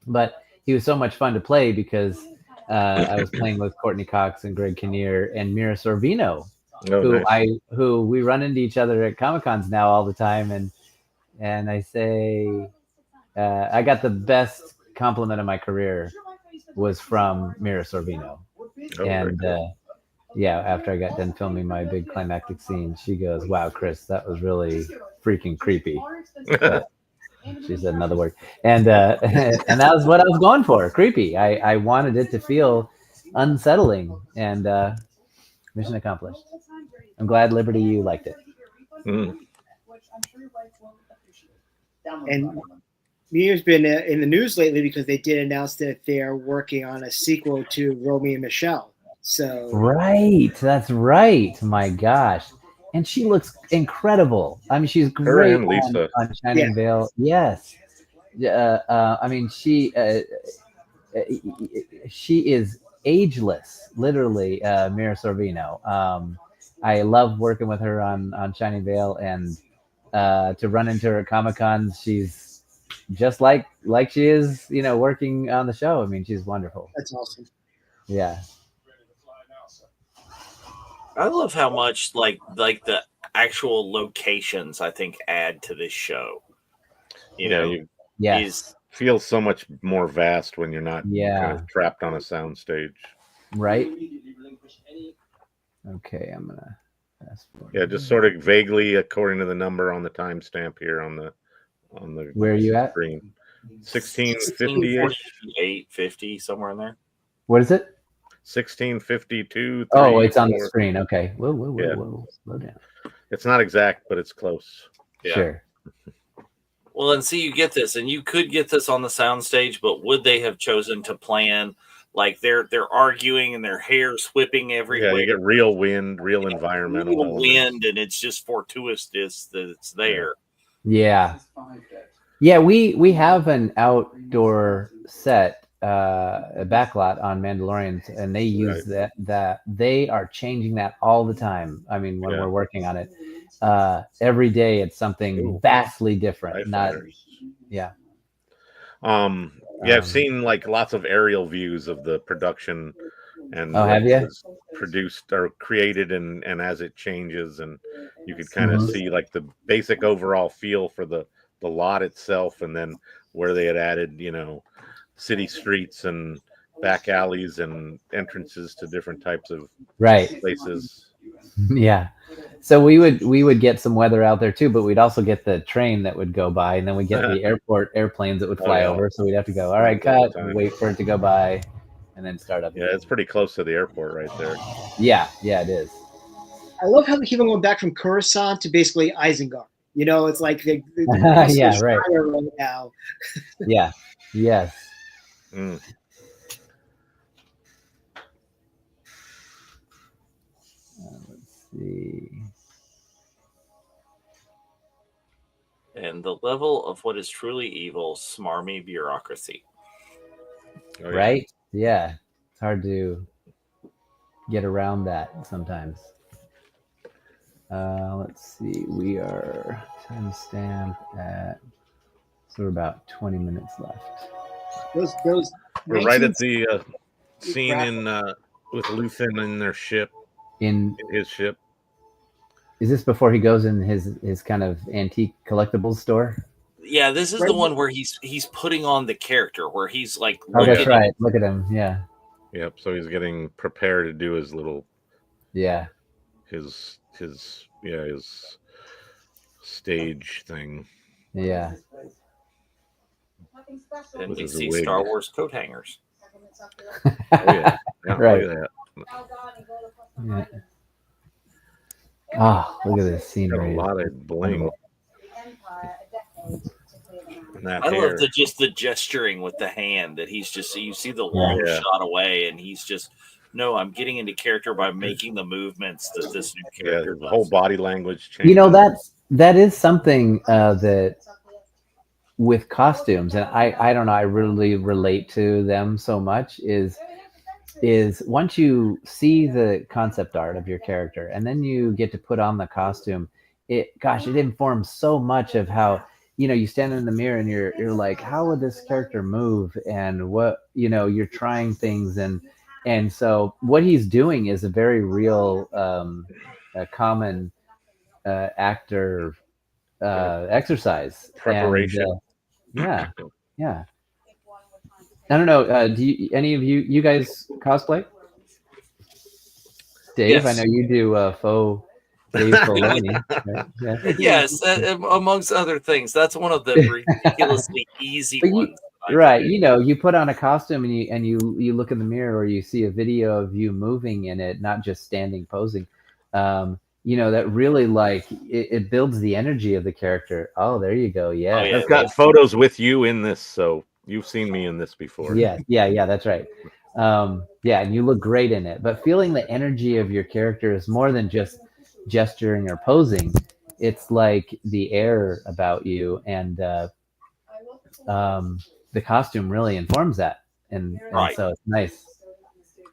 But he was so much fun to play because I was playing with Courtney Cox and Greg Kinnear and Mira Sorvino, who we run into each other at Comic-Cons now all the time, and I say I got the best compliment of my career was from Mira Sorvino, after I got done filming my big climactic scene, she goes, "Wow, Chris, that was really freaking creepy." She said another word, and that was what I was going for. Creepy. I wanted it to feel unsettling, and mission accomplished. I'm glad, Liberty, you liked it. And Mia's been in the news lately because they did announce that they're working on a sequel to Romeo and Michelle. So right, that's right. My gosh. And she looks incredible. I mean, she's great on Shining Vale. Yes. I mean, she is ageless, literally, Mira Sorvino. I love working with her on Shining Vale, and to run into her at Comic-Cons, she's just like she is, working on the show. I mean, she's wonderful. That's awesome. Yeah. I love how much like the actual locations I think add to this show. You feels so much more vast when you're not kind of trapped on a soundstage. Right. Okay, I'm gonna fast forward. Yeah, just sort of vaguely according to the number on the timestamp here on the where are you at? Screen. 1650-ish, 850, somewhere in there. What is it? 1652. Oh, it's on the screen. Okay. Whoa. Slow down. It's not exact, but it's close. Yeah. Sure. Well, and see, you get this, and you could get this on the soundstage, but would they have chosen to plan like they're arguing and their hair's whipping everywhere? Yeah, you get real wind, real environmental real wind, and it's just fortuitous that it's there. Yeah. Yeah, we have an outdoor set, a backlot on Mandalorians, and they use that they are changing that all the time. I mean, when we're working on it, every day it's something vastly different. I've seen like lots of aerial views of the production and have you produced or created and as it changes, and you could kind of see like the basic overall feel for the lot itself, and then where they had added city streets and back alleys and entrances to different types of places. Yeah. So we would get some weather out there too, but we'd also get the train that would go by, and then we get the airport airplanes that would fly over. So we'd have to go, all right, cut, wait for it to go by, and then start up. Yeah, it's pretty close to the airport right there. Yeah, it is. I love how they keep on going back from Coruscant to basically Isengard. It's like they yeah, right now. Yeah. Yes. Mm. Let's see. And the level of what is truly evil, smarmy bureaucracy. Right? Yeah. It's hard to get around that sometimes. Let's see. We are timestamp at we're about 20 minutes left. We're right at the scene in with Luthen in their ship. In his ship. Is this before he goes in his kind of antique collectibles store? Yeah, this is the one where he's putting on the character, where he's like. Oh, that's right. Look at him. Yeah. Yep. So he's getting prepared to do his little. Yeah. His stage thing. Yeah. And we see Star Wars coat hangers. Oh yeah. Right. Look at that. Yeah. Oh, look at this Got a scenery. lot of bling. And that I love hair. the gesturing with the hand that he's just, you see the long Yeah. shot away, and he's just, no, I'm getting into character by making the movements that this new character the whole does. body language changes. You know, that is something that with costumes, and I don't know, I really relate to them so much, is once you see the concept art of your character and then you get to put on the costume, it informs so much of how, you know, you stand in the mirror and you're like, how would this character move, and what, you know, you're trying things, and so what he's doing is a very real a common actor exercise Preparation. And, yeah. I don't know. Do you, any of you guys cosplay? Dave, Yes. I know you do faux Dave Filoni. Right? Yeah. Yes, amongst other things. That's one of the ridiculously easy ones. Right, you know, you put on a costume and you look in the mirror, or you see a video of you moving in it, not just standing posing. You know, that really, like, it builds the energy of the character. Oh, there you go. Yeah. Oh, yeah. I've got photos with you in this, so you've seen me in this before. Yeah, that's right. Yeah, and you look great in it. But feeling the energy of your character is more than just gesturing or posing. It's like the air about you, and the costume really informs that, and so it's nice.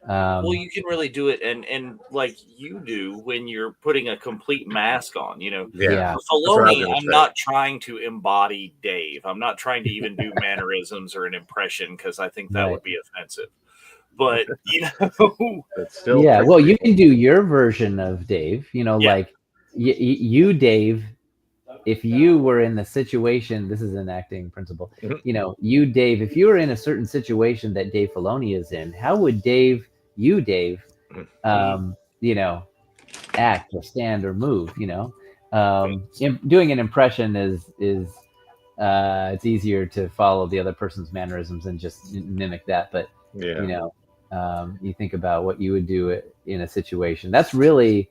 Well, you can really do it, and like you do when you're putting a complete mask on, you know. Yeah. Filoni, I'm not trying to embody Dave. I'm not trying to even do mannerisms or an impression, because I think that would be offensive. But, you know, it's still well, you can do your version of Dave, you know, like you, Dave, if you were in the situation, this is an acting principle, you know, you, Dave, if you were in a certain situation that Dave Filoni is in, how would you, Dave, you know, act or stand or move, you know? Doing an impression is it's easier to follow the other person's mannerisms and just mimic that. But, you know, you think about what you would do in a situation. That's really,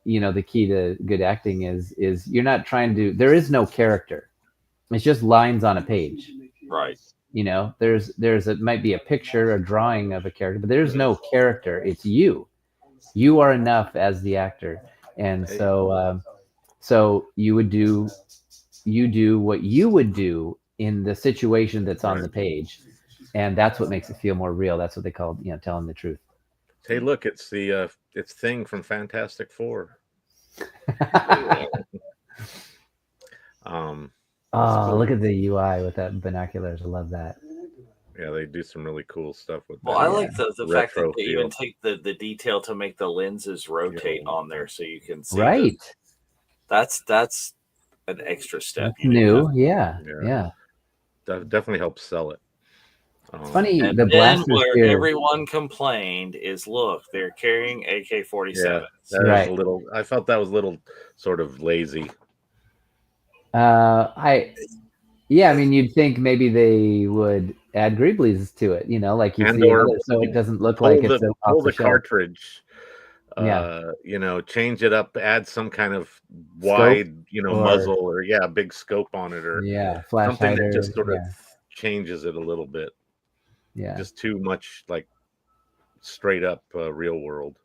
you know, the key to good acting is you're not trying to, there is no character. It's just lines on a page. Right. You know, it might be a picture, a drawing of a character, but there's no character. It's you. You are enough as the actor. And so, so you do what you would do in the situation that's on the page. And that's what makes it feel more real. That's what they call, you know, telling the truth. Hey, look, it's the it's Thing from Fantastic Four. Oh, look at the UI with that binoculars. I love that. Yeah, they do some really cool stuff with that. Well, I like the fact that they even take the detail to make the lenses rotate on there, so you can see. Right. That's an extra step. That's new. Yeah. That definitely helps sell it. It's funny, and the then blaster where spear. everyone complained is, look, they're carrying AK-47s. Yeah, that is a little. I felt that was a little sort of lazy. I mean, you'd think maybe they would add Greeblies to it, you know, like you see, so it doesn't look like it's pull the cartridge. Yeah. You know, change it up, add some kind of wide, scope, you know, muzzle or big scope on it, or flash something hider, that just sort of changes it a little bit. Yeah, just too much like straight up real world.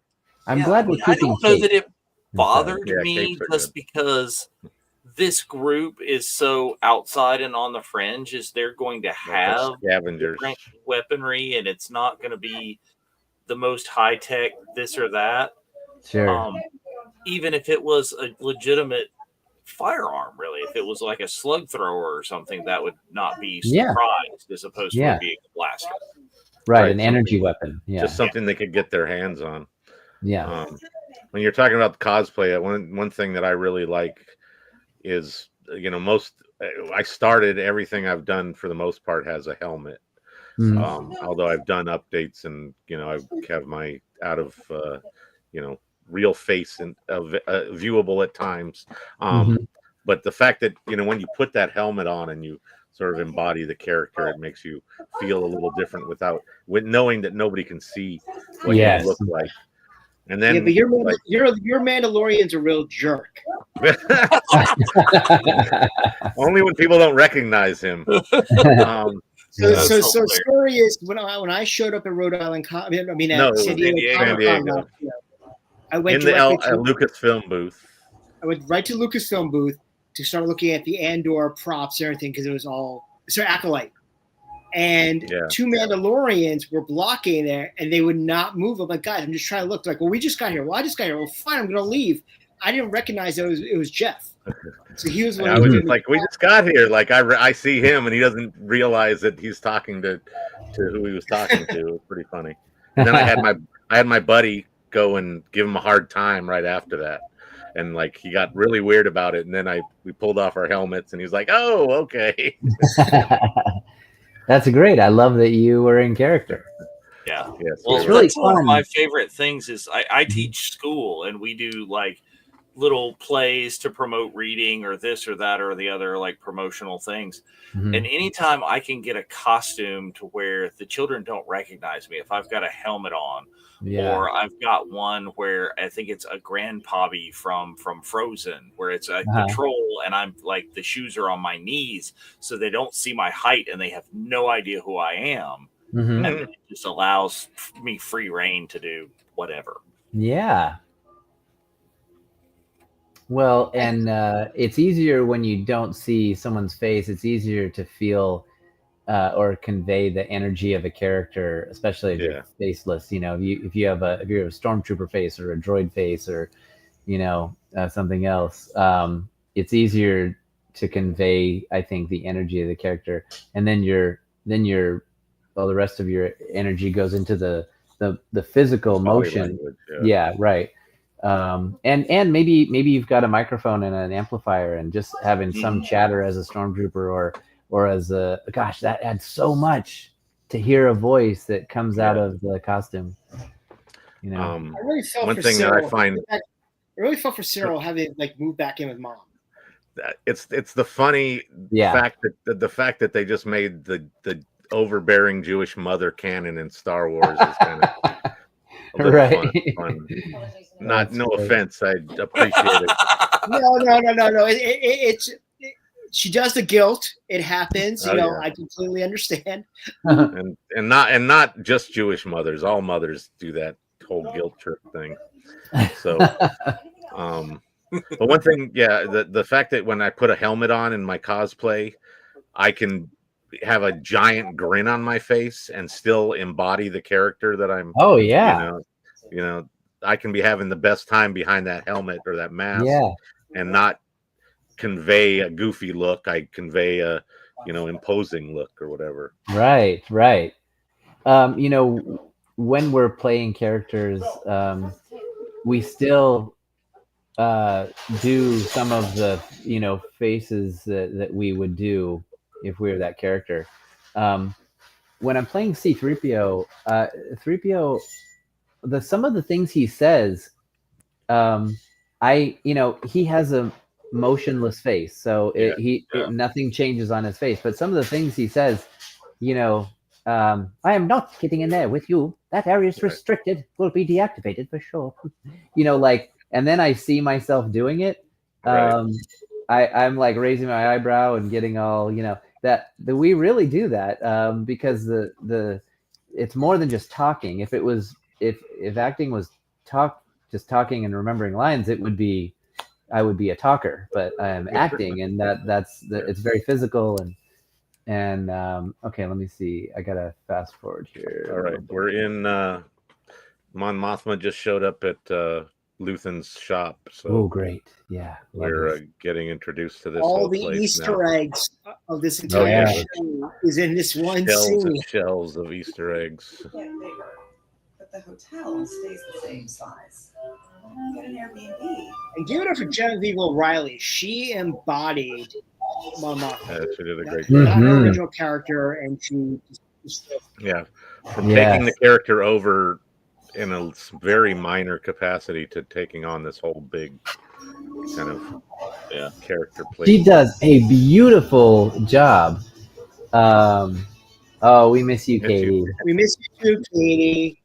I'm glad we're keeping. I don't know that it bothered me just because this group is so outside and on the fringe. Is they're going to have scavengers weaponry, and it's not going to be the most high tech this or that. Sure. Even if it was a legitimate firearm, really, if it was like a slug thrower or something, that would not be surprised as opposed to it being a blaster. Right, an energy weapon. Yeah, just something they could get their hands on. Yeah. When you're talking about the cosplay, one thing that I really like is, you know, I started everything I've done for the most part has a helmet. Although I've done updates and, you know, I have my out of, you know, real face and viewable at times. But the fact that, you know, when you put that helmet on and you sort of embody the character, it makes you feel a little different with knowing that nobody can see what you look like. And then, but your Mandalorian's a real jerk. only when people don't recognize him. So story is when I showed up at Rhode Island, San Diego. I went in the Lucasfilm booth. I went right to Lucasfilm booth to start looking at the Andor props and everything because it was all Acolyte. And two Mandalorians were blocking there, and they would not move. I'm like, guys, I'm just trying to look. They're like, well, we just got here. Well, I just got here. Well, fine, I'm going to leave. I didn't recognize it was Jeff. So he was. I was just like, we just got here. Like I see him, and he doesn't realize that he's talking to who he was talking to. It was pretty funny. And then I had my buddy go and give him a hard time right after that, and like he got really weird about it. And then we pulled off our helmets, and he was like, "Oh, okay." That's great. I love that you were in character. Yeah. Yes, well, it's really fun. One of my favorite things is I teach school, and we do like little plays to promote reading or this or that or the other, like promotional things. Mm-hmm. And anytime I can get a costume to where the children don't recognize me, if I've got a helmet on, or I've got one where I think it's a grandpappy from Frozen, where it's a troll, and I'm like, the shoes are on my knees, so they don't see my height and they have no idea who I am. Mm-hmm. And it just allows me free reign to do whatever. Yeah. Well, and it's easier when you don't see someone's face. It's easier to feel or convey the energy of a character, especially if you're faceless. You know, if you're a stormtrooper face or a droid face or, something else, it's easier to convey, I think, the energy of the character. And then the rest of your energy goes into the physical motion. Language, yeah, right. And maybe you've got a microphone and an amplifier, and just having some chatter as a stormtrooper or as a that adds so much to hear a voice that comes out of the costume. I really felt one for thing Cyril. that I find, I really felt for Cyril having moved back in with mom. It's the funny fact that they just made the overbearing Jewish mother canon in Star Wars is kind of right. fun. No offense, I appreciate it. No. It's she does the guilt. It happens. I completely understand. and not just Jewish mothers. All mothers do that whole guilt trip thing. So, but one thing, the fact that when I put a helmet on in my cosplay, I can have a giant grin on my face and still embody the character that I'm. Oh yeah. I can be having the best time behind that helmet or that mask, and not convey a goofy look. I convey a, imposing look or whatever. Right. When we're playing characters, we still do some of the, faces that we would do if we were that character. When I'm playing C-3PO, 3PO, some of the things he says, he has a motionless face, so nothing changes on his face. But some of the things he says, I am not getting in there with you. That area is restricted. Will be deactivated for sure. And then I see myself doing it. I'm like raising my eyebrow and getting all, that we really do that because the it's more than just talking. If it was if acting was just talking and remembering lines, I would be a talker, but I'm acting, and it's very physical and okay, let me see. I gotta fast forward here. All right, we're in Mon Mothma just showed up at Luthen's shop. So great. Yeah. We're getting introduced to this. All the Easter eggs of this entire show is in this one scene. Shells of Easter eggs. Get bigger, but the hotel stays the same size. Get an Airbnb. And give it up for Genevieve O'Reilly. She embodied Mon Mothma. She did a great job. Not her original character, and she from taking the character over in a very minor capacity to taking on this whole big kind of character play. She does a beautiful job. We miss you, Katie. We miss you too, Katie.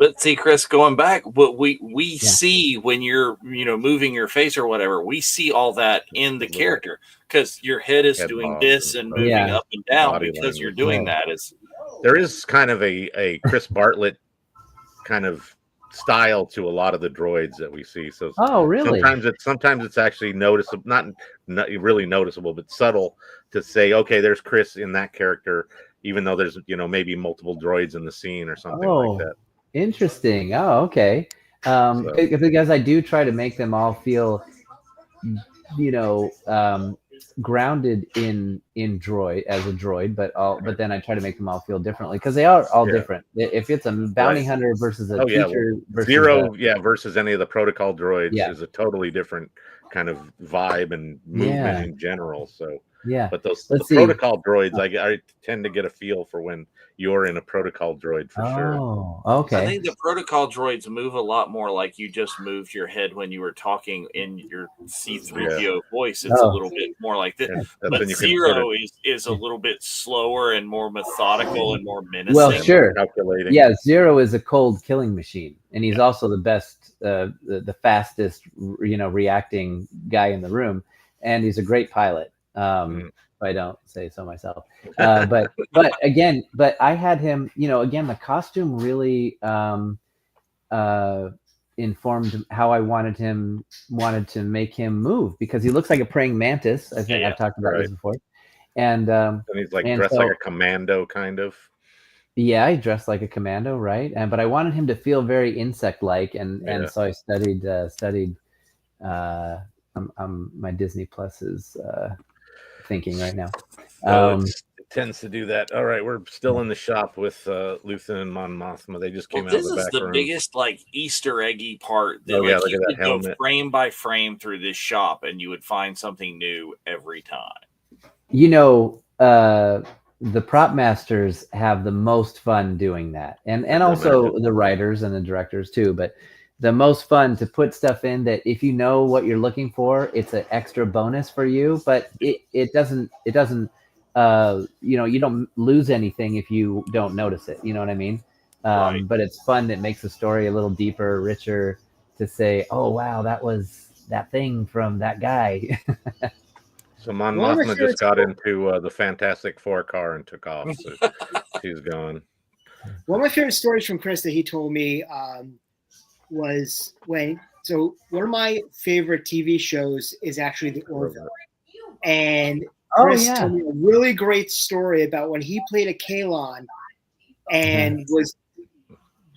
But see, Chris, going back, what we see when you're moving your face or whatever, we see all that in the character because your head is doing this and moving up and down because you're doing that. There is kind of a Chris Bartlett kind of style to a lot of the droids that we see. So really? Sometimes it's actually noticeable, not really noticeable, but subtle to say, okay, there's Chris in that character, even though there's maybe multiple droids in the scene or something like that. Interesting. Oh, okay. Because I do try to make them all feel, grounded in droid as a droid, but then I try to make them all feel differently because they are all different. If it's a bounty hunter versus a teacher versus Zero, versus any of the protocol droids is a totally different kind of vibe and movement in general. So but the protocol droids, I tend to get a feel for when you're in a protocol droid for sure. Oh, okay. I think the protocol droids move a lot more like you just moved your head when you were talking in your C-3PO voice. It's a little bit more like this. But Zero is a little bit slower and more methodical and more menacing. Well, sure. Calculating. Yeah, Zero is a cold killing machine, and he's also the best, the fastest, reacting guy in the room, and he's a great pilot. If I don't say so myself, but I had him, again, the costume really informed how I wanted to make him move because he looks like a praying mantis. I think I've talked about this before, and he's dressed like a commando kind of. Yeah, he dressed like a commando, right? But I wanted him to feel very insect-like, and so I studied. My Disney Plus is thinking right now. It tends to do that. All right, we're still in the shop with Luthen and Mon Mothma. They just came out of the back room. This is the biggest Easter eggy part. That, look you at that could go helmet. frame by frame through this shop, and you would find something new every time. The prop masters have the most fun doing that, and also the writers and the directors too. But the most fun to put stuff in that if you know what you're looking for, it's an extra bonus for you. But it doesn't. You don't lose anything if you don't notice it. You know what I mean? But it's fun. It makes the story a little deeper, richer. To say, oh wow, that was that thing from that guy. So Mon Mothma just got into the Fantastic Four car and took off. So she's gone. One of my favorite stories from Chris that he told me was one of my favorite TV shows is actually The Orville. And Chris told me a really great story about when he played a Kaylon and was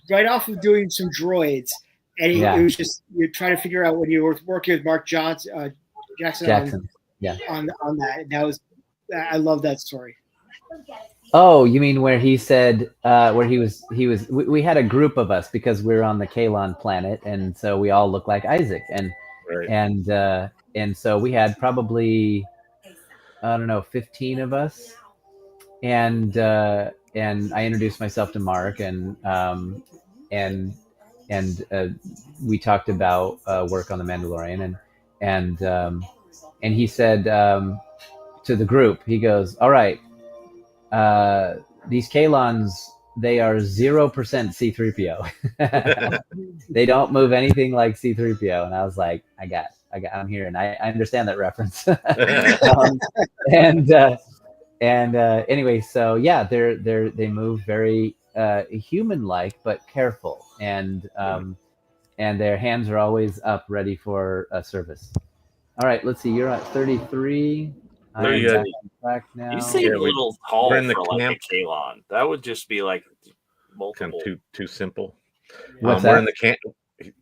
right off of doing some droids. And it was just, you're trying to figure out when you were working with Mark Jackson. On that. That was, I love that story. Oh, you mean where he said where he was we had a group of us because we're on the Kaylon planet, and so we all look like Isaac, and so we had probably 15 of us, and I introduced myself to Mark, and we talked about work on the Mandalorian, and he said to the group, he goes, all right, these Kaylons, they are 0% C-3PO. They don't move anything like C-3PO. And I was like, I'm here, and I understand that reference. Anyway, so yeah, they move very human-like, but careful, and their hands are always up, ready for service. All right, let's see. You're at 33. I'm back now. You seem a little tall for like a Kaylon. That would just be like multiple. Kind of too simple. What's we're that? in the camp.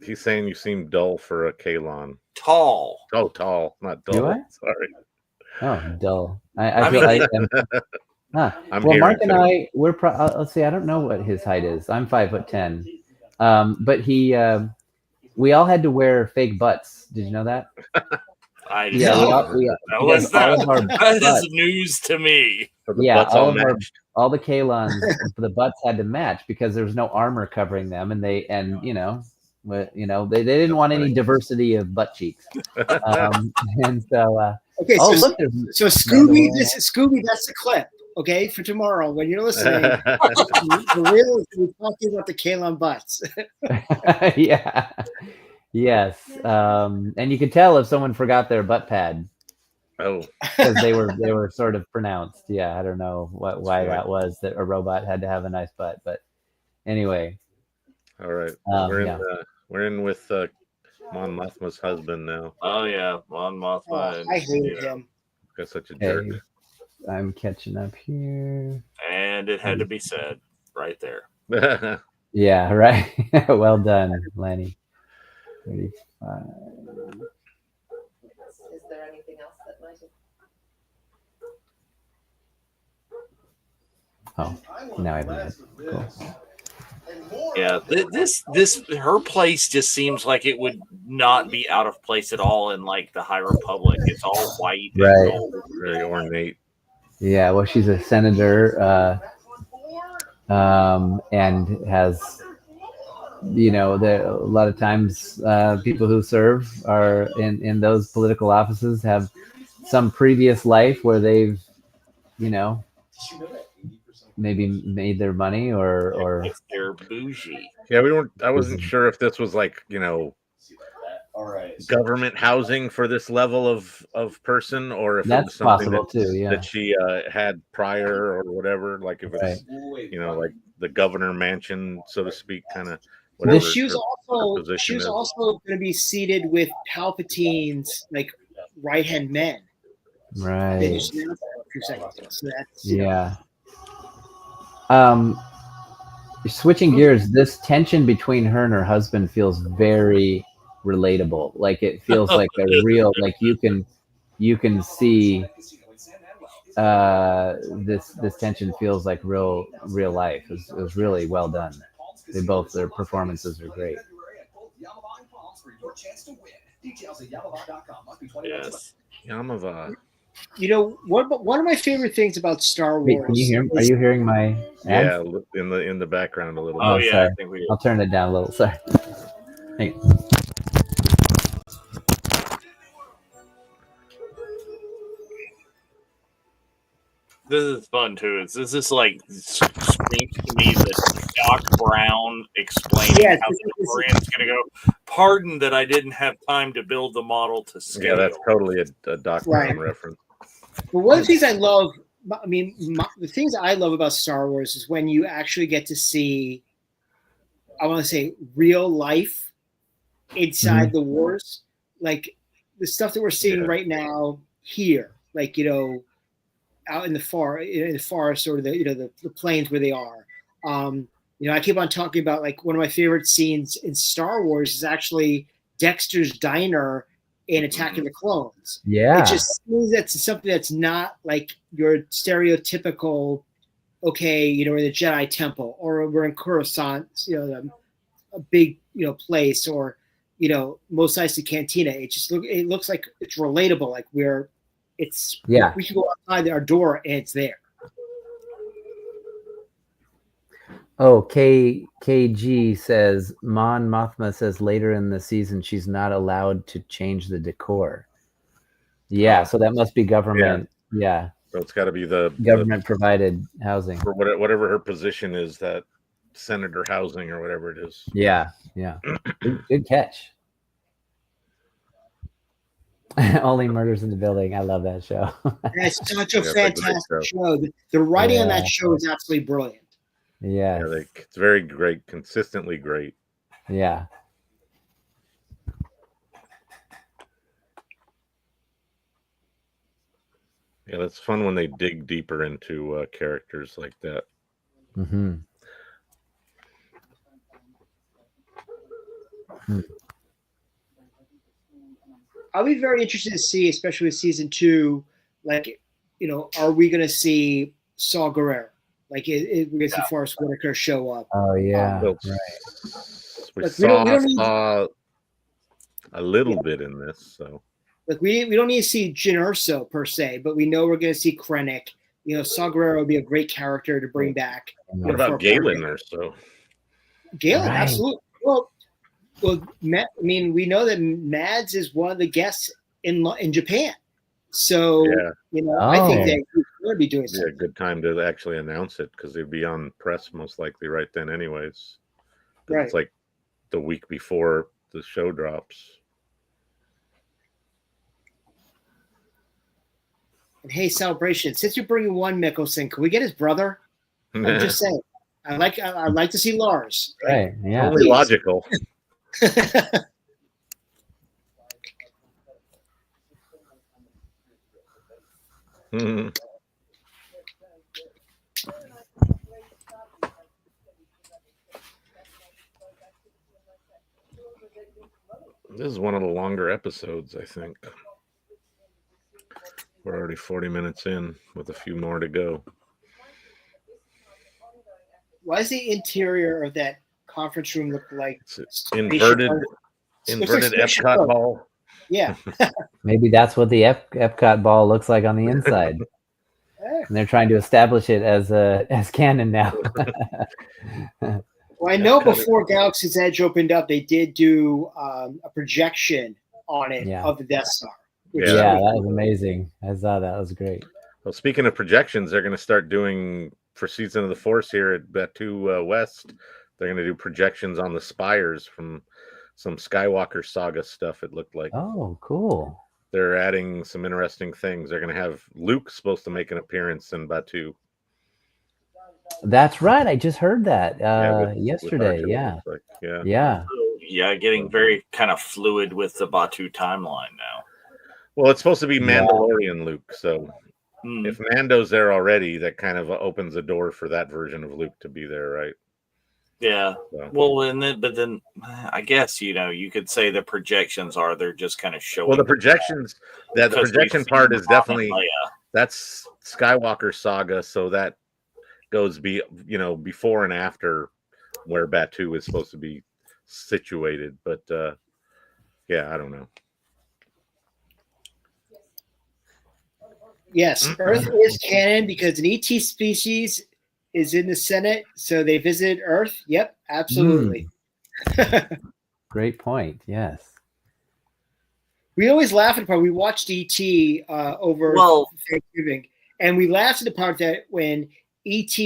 He's saying you seem dull for a Kaylon. Tall. Oh, tall, not dull. Do I? Sorry. Oh, dull. I feel like. Well, Mark and I, we're. Let's see. I don't know what his height is. I'm 5'10", but we all had to wear fake butts. Did you know that? I didn't know. That is news to me. All the Kaylons, the butts had to match because there was no armor covering them, and they didn't want any diversity of butt cheeks. And so okay, so Scooby, that's the clip. Okay, for tomorrow when you're listening, the real is we're talking about the Kalon butts. Yeah. Yes. And you could tell if someone forgot their butt pad. Oh, because they were sort of pronounced. Yeah, I don't know why right. that was, that a robot had to have a nice butt, but anyway. All right, we're in with Mon Mothma's husband now. Oh yeah, Mon Mothma. I hated him. Got such a jerk. I'm catching up here, and it had to be said right there. Yeah, right. Well done, Lenny. 35. Is there anything else that might have? Oh, now I have it. Cool. Yeah, this her place just seems like it would not be out of place at all in like the High Republic. It's all white, right? Very ornate. Yeah, well, she's a senator, and has, you know, a lot of times people who serve are in those political offices have some previous life where they've, you know, maybe made their money or they're bougie. Yeah, I wasn't sure if this was like, you know, government housing for this level of person, or if that's it was something possible too. Yeah, that she had prior or whatever. Like if it's you know, like the governor mansion, so to speak, kind of. She was also going to be seated with Palpatine's like right hand men. Right. So that's, yeah. Switching gears, this tension between her and her husband feels very relatable. Like it feels like a real, like you can see this tension feels like real life. It was really well done. Their performances are great. Yes. Yamava. You know, one of my favorite things about Star Wars. Wait, can you hear? Are you hearing my ads? Yeah, in the background a little. Oh, bit. sorry. I think we I'll turn it down a little. Sorry. Hang on. This is fun too. This is like screams to me that Doc Brown explaining how the DeLorean's going to go. Pardon that I didn't have time to build the model to scale. Yeah, that's totally a Doc Brown reference. But one of the things I love, I mean, the things I love about Star Wars is when you actually get to see, I want to say, real life inside the wars, like the stuff that we're seeing right now here, like, you know, out in the forest or the plains where they are. You know, I keep on talking about like one of my favorite scenes in Star Wars is actually Dexter's diner in Attack of the Clones. Yeah, it just seems that's something that's not like your stereotypical. Okay, you know, we're in the Jedi Temple, or we're in Coruscant, you know, a big, you know, place, or, you know, Mos Eisley Cantina. It looks like it's relatable. Like we can go outside our door and it's there. Oh, KG says Mon Mothma says later in the season she's not allowed to change the decor. Yeah, so that must be government. Yeah. So it's got to be the government provided housing, or whatever her position is, that senator housing or whatever it is. Yeah. Good catch. Only Murders in the Building. I love that show. That's such a fantastic show. The writing on that show is absolutely brilliant. Yeah, it's very great, consistently great. Yeah. Yeah, that's fun when they dig deeper into characters like that. Mm-hmm. I'll be very interested to see, especially with season 2, like, you know, are we going to see Saw Gerrera? Like, we're going to see Forrest Whitaker show up. Oh, yeah. Right. We saw a little bit in this, so. Like, we don't need to see Jyn Erso, per se, but we know we're going to see Krennic. You know, Saw Gerrera would be a great character to bring back. What about Galen Erso? Galen, absolutely. Well, I mean, we know that Mads is one of the guests in Japan. So I think that you could be doing something. Be a good time to actually announce it because they'd be on press most likely right then, anyways. Right. It's like the week before the show drops. And hey, Celebration! Since you're bringing one Mickelson, can we get his brother? I'm just saying. I'd like to see Lars. Right. Yeah. Only logical. This is one of the longer episodes, I think. We're already 40 minutes in with a few more to go. Why does the interior of that conference room look like it's inverted Epcot ball? Yeah. Maybe that's what the Epcot ball looks like on the inside. And they're trying to establish it as canon now. Well, I know before Galaxy's Edge opened up, they did do a projection on it of the Death Star. Yeah, that was amazing. I saw that. It was great. Well, speaking of projections, they're going to start doing for Season of the Force here at Batuu West. They're going to do projections on the spires from some Skywalker saga stuff. It looked like. Oh, cool. They're adding some interesting things. They're going to have Luke supposed to make an appearance in Batuu. That's right. I just heard that yesterday. Yeah, getting very kind of fluid with the Batuu timeline now. Well, it's supposed to be Mandalorian Luke, so if Mando's there already, that kind of opens the door for that version of Luke to be there, right? Yeah. So. Well, but then I guess you could say the projections they're just kind of showing. Well, the projections the projection part is definitely that's Skywalker saga, so that goes before and after where Batuu is supposed to be situated, but I don't know. Yes, Earth is canon because an ET species is in the Senate, so they visited Earth. Yep, absolutely. Great point. Yes. We always laugh at the part. We watched ET over Thanksgiving, and we laughed at the part that when ET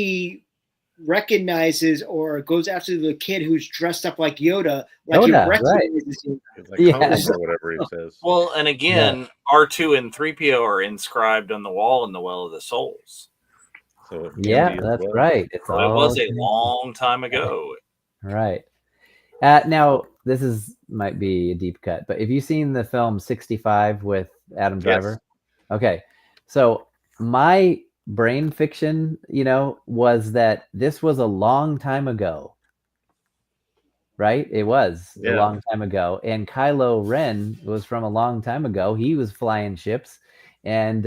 recognizes or goes after the kid who's dressed up like Yoda, he recognizes him. Like or whatever he says. Well, and again, R2 and 3PO are inscribed on the wall in the Well of the Souls. So that's right. It was a long time ago. Right. Now, this might be a deep cut, but have you seen the film 65 with Adam Driver? Yes. Okay. So my brain fiction, was that this was a long time ago. Right? It was a long time ago. And Kylo Ren was from a long time ago. He was flying ships. And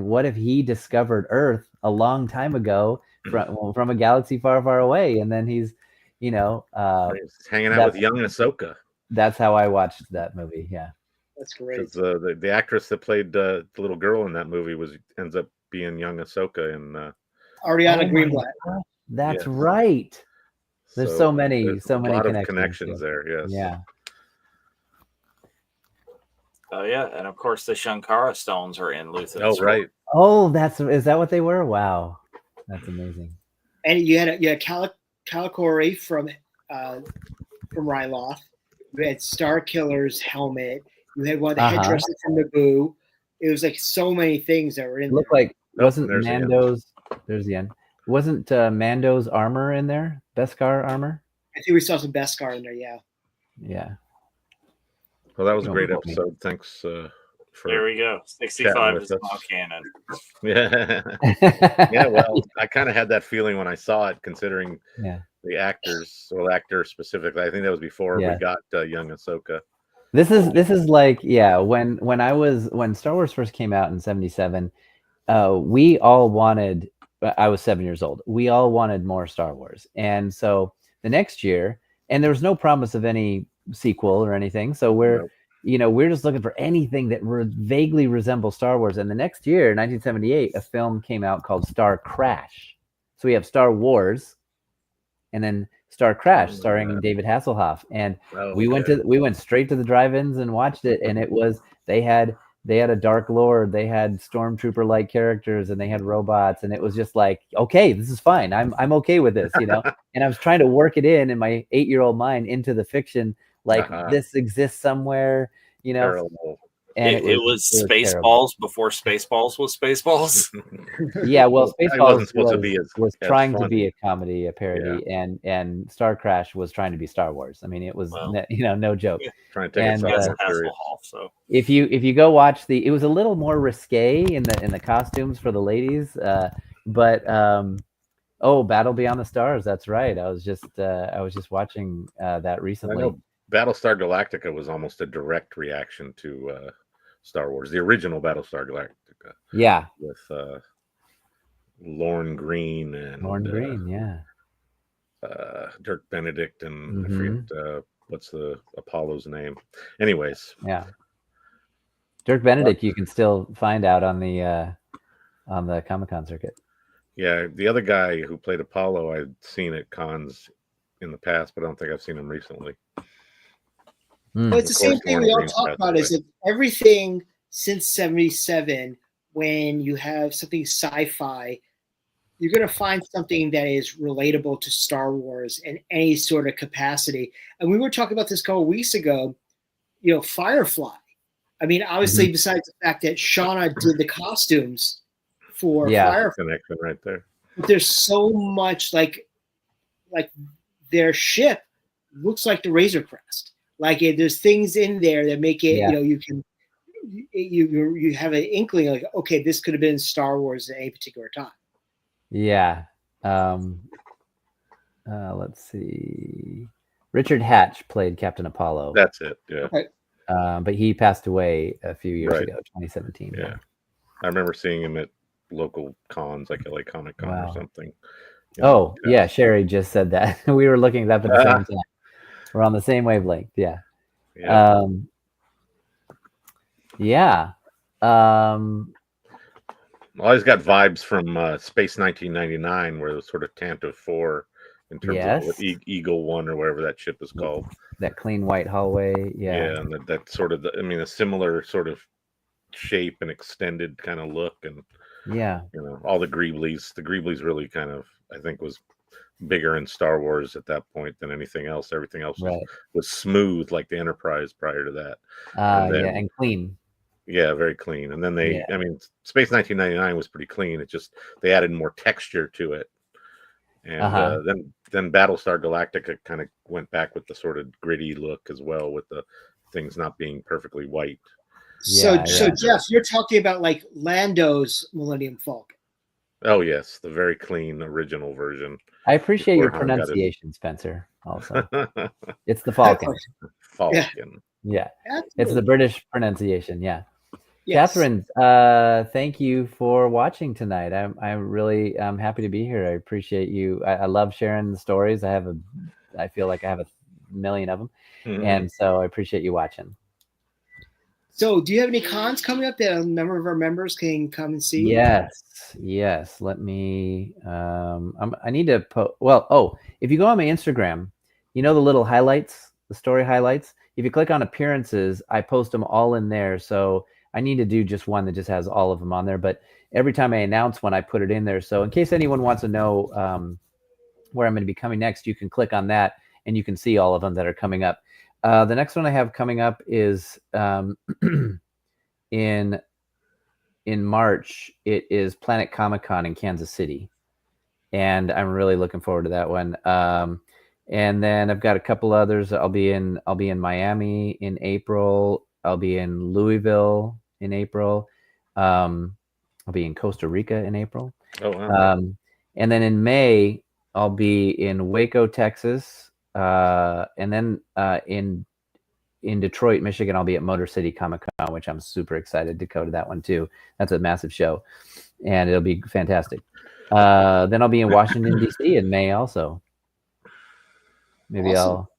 what if he discovered Earth a long time ago from a galaxy far, far away? And then he's, he's hanging out with young Ahsoka. That's how I watched that movie. Yeah. That's great. The actress that played the little girl in that movie ends up being young Ahsoka and Ariana Greenblatt. That's right. There's so many connections there. Yes. Yeah. Oh yeah, and of course the Shankara stones are in Luthen. Oh right. Oh, is that what they were? Wow, that's amazing. And you had Calicori from Ryloth. You had Star Killer's helmet. You had one of the headdresses from Naboo. It was like so many things that were in there. Looked like wasn't Mando's. There's the end. Wasn't Mando's armor in there? Beskar armor. I think we saw some Beskar in there. Yeah. Yeah. Well, that was a great episode. Thanks for. There we go. 65 is not canon. Yeah. Yeah. Well, I kind of had that feeling when I saw it, considering the actors, actor specifically. I think that was before we got young Ahsoka. This is like when Star Wars first came out in 1977, we all wanted. I was 7 years old. We all wanted more Star Wars, and so the next year, and there was no promise of any sequel or anything. So we're just looking for anything that vaguely resembles Star Wars. And the next year, 1978, a film came out called Star Crash. So we have Star Wars, and then Star Crash, starring David Hasselhoff. And we went straight to the drive-ins and watched it. And they had They had a Dark Lord. They had stormtrooper-like characters, and they had robots. And it was just like, okay, this is fine. I'm okay with this, you know. And I was trying to work it in my 8-year-old mind into the fiction, like this exists somewhere, you know. Terrible. And it was Spaceballs before Spaceballs was Spaceballs. Yeah, well, Spaceballs was trying to be a comedy, a parody, and Star Crash was trying to be Star Wars. I mean, it was no joke. Trying to take itself serious. So if you go watch it was a little more risque in the costumes for the ladies, but Battle Beyond the Stars. That's right. I was just watching that recently. I know Battlestar Galactica was almost a direct reaction to Star Wars, the original Battlestar Galactica. Yeah, with Lorne Greene and Dirk Benedict and I forget what's the Apollo's name. Anyways, yeah, Dirk Benedict you can still find out on the Comic-Con circuit. Yeah, the other guy who played Apollo, I'd seen at cons in the past, but I don't think I've seen him recently. Well, it's the same thing we all talk about is that everything since 77, when you have something sci-fi, you're going to find something that is relatable to Star Wars in any sort of capacity. And we were talking about this a couple of weeks ago, you know, Firefly. I mean, obviously, besides the fact that Shauna did the costumes for Firefly. Connection right there. But there's so much like their ship looks like the Razor Crest. Like there's things in there that make it, you know, you have an inkling like, okay, this could have been Star Wars at any particular time. Yeah. Let's see. Richard Hatch played Captain Apollo. That's it. Yeah. Okay. But he passed away a few years ago, 2017. Yeah. I remember seeing him at local cons like LA Comic Con or something. Yeah. Sherry just said that. We were looking it up at the same time. We're on the same wavelength. Yeah. I always got vibes from Space 1999, where it was sort of Tantive 4 in terms of Eagle 1 or whatever that ship is called. That clean white hallway. Yeah, and that sort of, a similar sort of shape and extended kind of look. And, you know, all the Greeblies. The Greeblies really kind of, I think, was bigger in Star Wars at that point than anything else. Everything else was smooth, like the Enterprise prior to that. And clean. Yeah, very clean. And then Space 1999 was pretty clean. It just, they added more texture to it. And then Battlestar Galactica kind of went back with the sort of gritty look as well, with the things not being perfectly white. So Jeff, you're talking about like Lando's Millennium Falcon. Oh yes, the very clean original version. I appreciate your pronunciation, Spencer. Also, it's the Falcon. Falcon. Yeah, it's the British pronunciation. Yeah. Yes. Catherine, thank you for watching tonight. I'm really happy to be here. I appreciate you. I love sharing the stories. I feel like I have a million of them, and so I appreciate you watching. So, do you have any cons coming up that a number of our members can come and see? Yes. Let me. I need to if you go on my Instagram, you know the little highlights, the story highlights. If you click on appearances, I post them all in there. So I need to do just one that just has all of them on there. But every time I announce one, I put it in there. So in case anyone wants to know where I'm going to be coming next, you can click on that and you can see all of them that are coming up. The next one I have coming up is in March. It is Planet Comic-Con in Kansas City, and I'm really looking forward to that one. And then I've got a couple others. I'll be in Miami in April. I'll be in Louisville in April. I'll be in Costa Rica in April. Oh wow! And then in May I'll be in Waco, Texas. And then in Detroit, Michigan, I'll be at Motor City Comic Con, which I'm super excited to go to that one too. That's a massive show, and it'll be fantastic. Then I'll be in Washington D.C. in May also. Maybe I'll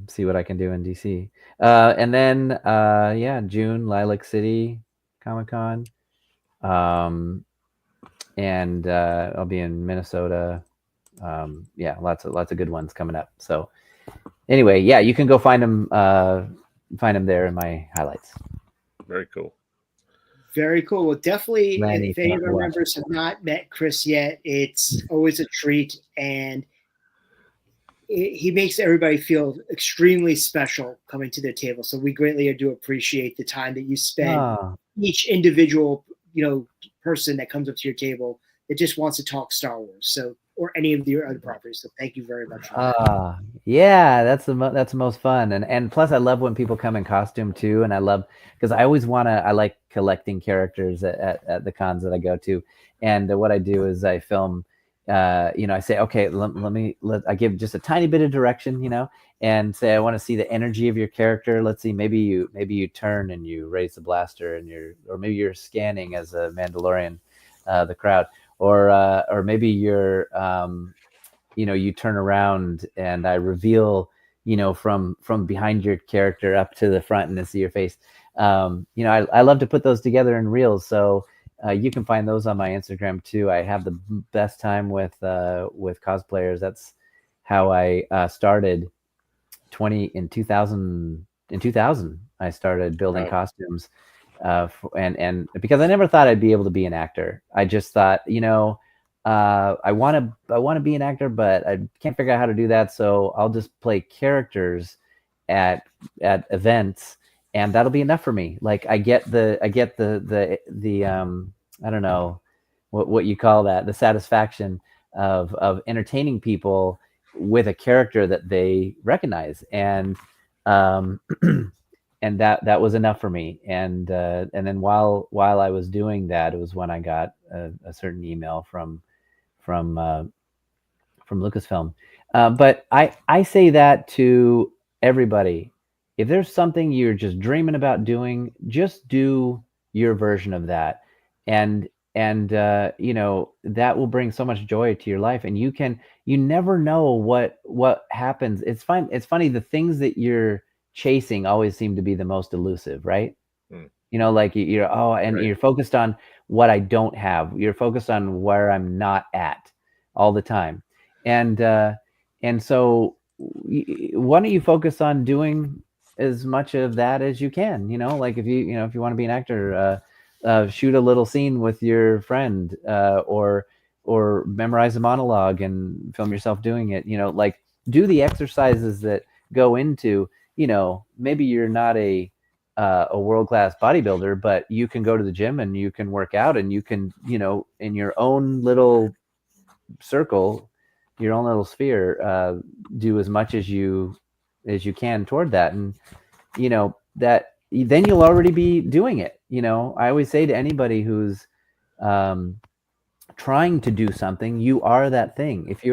see what I can do in DC. And then June, Lilac City Comic Con. And I'll be in Minnesota. Lots of good ones coming up. So anyway, you can go find them there in my highlights. Very cool. Very cool. Well, definitely, Randy, if any of thanks our for members have not met Chris yet, it's always a treat, and he makes everybody feel extremely special coming to the table. So we greatly do appreciate the time that you spend. Oh, Each individual, person that comes up to your table that just wants to talk Star Wars, or any of your other properties. So thank you very much for that. Yeah, that's the most fun, and plus I love when people come in costume too, and I love because I like collecting characters at the cons that I go to, and what I do is I film. I say, okay, I give just a tiny bit of direction, and say I want to see the energy of your character. Let's see, maybe you turn and you raise the blaster, or maybe you're scanning as a Mandalorian, the crowd, or maybe you're you turn around and I reveal, from behind your character up to the front and to see your face. I love to put those together in reels. So you can find those on my Instagram too. I have the best time with cosplayers. That's how I started. In 2000 I started building costumes, and because I never thought I'd be able to be an actor. I just thought, I want to be an actor, but I can't figure out how to do that. So I'll just play characters at events, and that'll be enough for me. Like I get the I don't know what you call that, the satisfaction of entertaining people with a character that they recognize, and and that was enough for me. And then while I was doing that, it was when I got a certain email from Lucasfilm. But I say that to everybody. If there's something you're just dreaming about doing, just do your version of that, and that will bring so much joy to your life. And you never know what happens. It's fine. It's funny. The things that you're chasing always seem to be the most elusive, right? Like you're focused on what I don't have. You're focused on where I'm not at all the time. And so why don't you focus on doing as much of that as you can, like if you want to be an actor, shoot a little scene with your friend, or memorize a monologue and film yourself doing it, like do the exercises that go into, maybe you're not a world-class bodybuilder, but you can go to the gym and you can work out, and you can, in your own little circle, your own little sphere, do as much as you can toward that. And that then you'll already be doing it. I always say to anybody who's trying to do something, you are that thing. If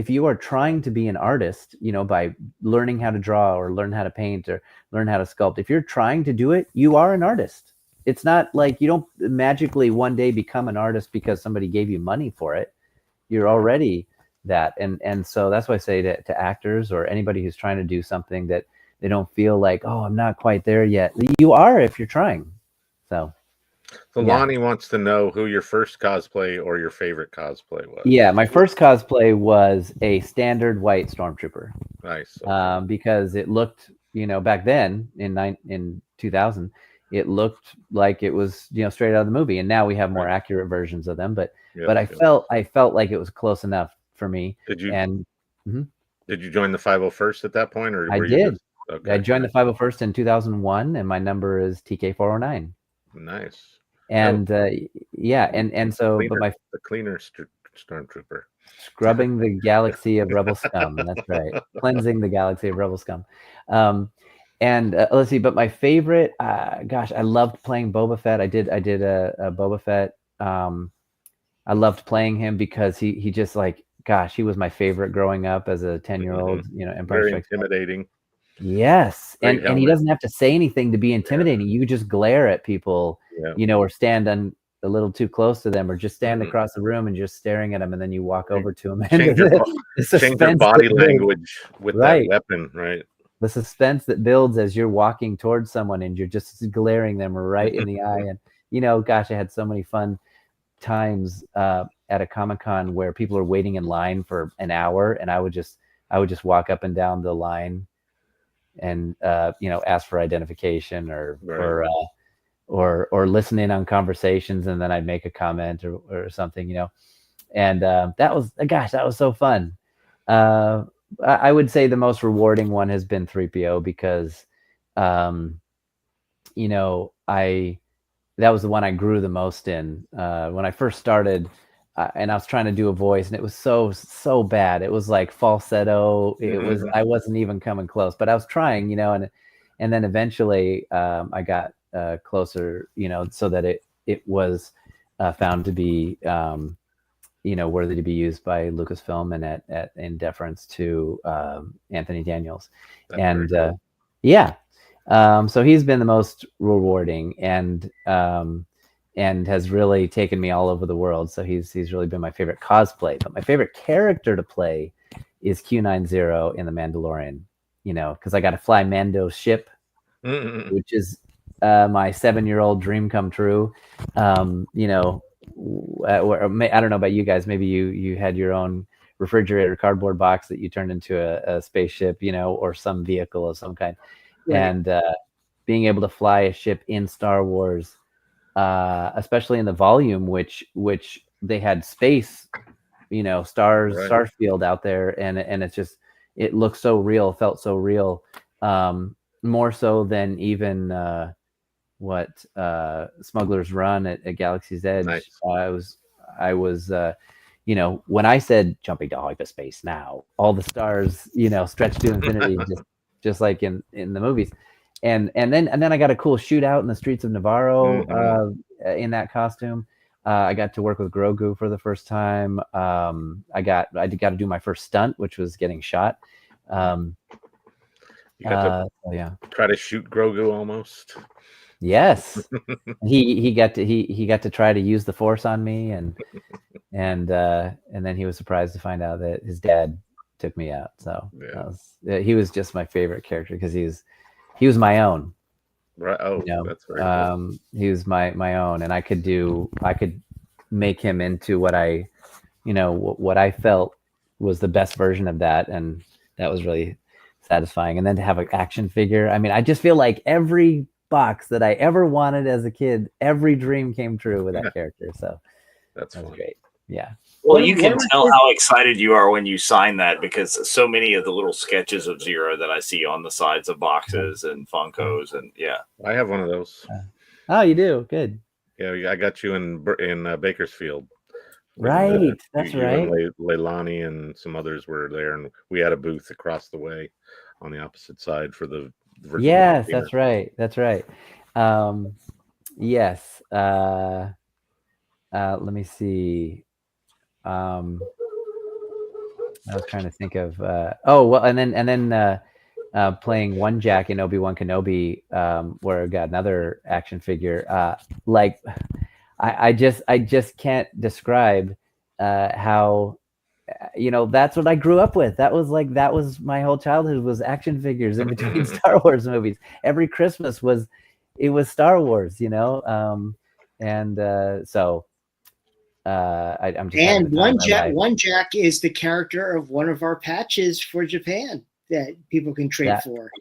you are trying to be an artist, by learning how to draw or learn how to paint or learn how to sculpt, if you're trying to do it, you are an artist. It's not like you don't magically one day become an artist because somebody gave you money for it. You're already that. And so that's why I say to actors or anybody who's trying to do something that they don't feel like, oh, I'm not quite there yet. You are if you're trying. So Lonnie wants to know who your first cosplay or your favorite cosplay was. Yeah, my first cosplay was a standard white stormtrooper. Nice. Because it looked, back then in 2000, it looked like it was, straight out of the movie. And now we have more accurate versions of them, but I felt like it was close enough for me. Did you? And did you join the 501st at that point, or I did? Okay. I joined the 501st in 2001, and my number is TK409. Nice. And and so, cleaner, but the cleaner stormtrooper, scrubbing the galaxy of rebel scum. That's right, cleansing the galaxy of rebel scum. And let's see, but my favorite, I loved playing Boba Fett. I did a Boba Fett. I loved playing him because he just he was my favorite growing up as a 10-year-old. Empire very intimidating. Yes, and he doesn't have to say anything to be intimidating. You just glare at people, or stand a little too close to them, or just stand across the room and just staring at them, and then you walk over to them. Change your body language with that weapon, right? The suspense that builds as you're walking towards someone and you're just glaring them right in the eye. And I had so many fun times at a Comic-Con where people are waiting in line for an hour, and I would just walk up and down the line and ask for identification or or listening on conversations, and then I'd make a comment or something, you know. And that was so fun. I would say the most rewarding one has been 3PO because, you know, that was the one I grew the most in when I first started, and I was trying to do a voice, and it was so bad. It was like falsetto. It was I wasn't even coming close, but I was trying, you know, and then eventually I got closer, you know, so that it was found to be you know, worthy to be used by Lucasfilm and in deference to Anthony Daniels. That's and cool. Yeah. So he's been the most rewarding and has really taken me all over the world. So he's really been my favorite cosplay. But my favorite character to play is Q90 in The Mandalorian, you know, because I got to fly Mando's ship, which is my 7-year-old dream come true. You know, I don't know about you guys. Maybe you had your own refrigerator cardboard box that you turned into a spaceship, you know, or some vehicle of some kind. Right. And being able to fly a ship in Star Wars, especially in the volume, which they had space, you know, stars, right. Starfield out there, and it's just, it looked so real, felt so real, more so than even what Smuggler's Run at Galaxy's Edge. Nice. I was you know, when I said jumping to hyperspace now, all the stars, you know, stretched to infinity, just like in the movies. And then I got a cool shootout in the streets of Navarro in that costume. I got to work with Grogu for the first time. I got to do my first stunt, which was getting shot. You got to try to shoot Grogu almost. Yes, he got to try to use the Force on me, and then he was surprised to find out that his dad took me out. So he was just my favorite character because he was my own. Right. Oh, you know? That's right. Cool. He was my own, and I could make him into what I felt was the best version of that, and that was really satisfying. And then to have an action figure, I mean, I just feel like every box that I ever wanted as a kid, every dream came true with that character. So that's great. Yeah. Well, you can tell how excited you are when you sign that, because so many of the little sketches of Zero that I see on the sides of boxes and Funkos, and I have one of those. Oh, you do? Good. Yeah, I got you in Bakersfield. Right, that's you right. And Leilani and some others were there, and we had a booth across the way on the opposite side for the. Yes, that's right. That's right. Yes. Let me see. I was trying to think of. And then playing One Jack in Obi-Wan Kenobi, where I got another action figure. Like, I just can't describe how. You know, that's what I grew up with. That was my whole childhood, was action figures in between Star Wars movies. Every Christmas was Star Wars, you know. So I'm just. And One Jack is the character of one of our patches for Japan that people can trade for.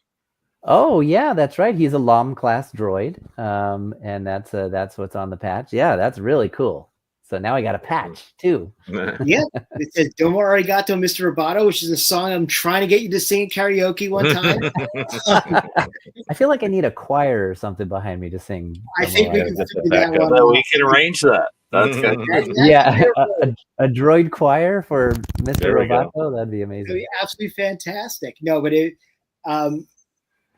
Oh yeah, that's right. He's a LOM class droid, and that's what's on the patch. Yeah, that's really cool. So now I got a patch too. Yeah, it says "Domo Arigato, Mr. Roboto," which is a song I'm trying to get you to sing at karaoke one time. I feel like I need a choir or something behind me to sing. I think we can do that one. We can arrange that. That's good. Yeah, a droid choir for Mr. Roboto. That'd be amazing. That'd be absolutely fantastic. No, but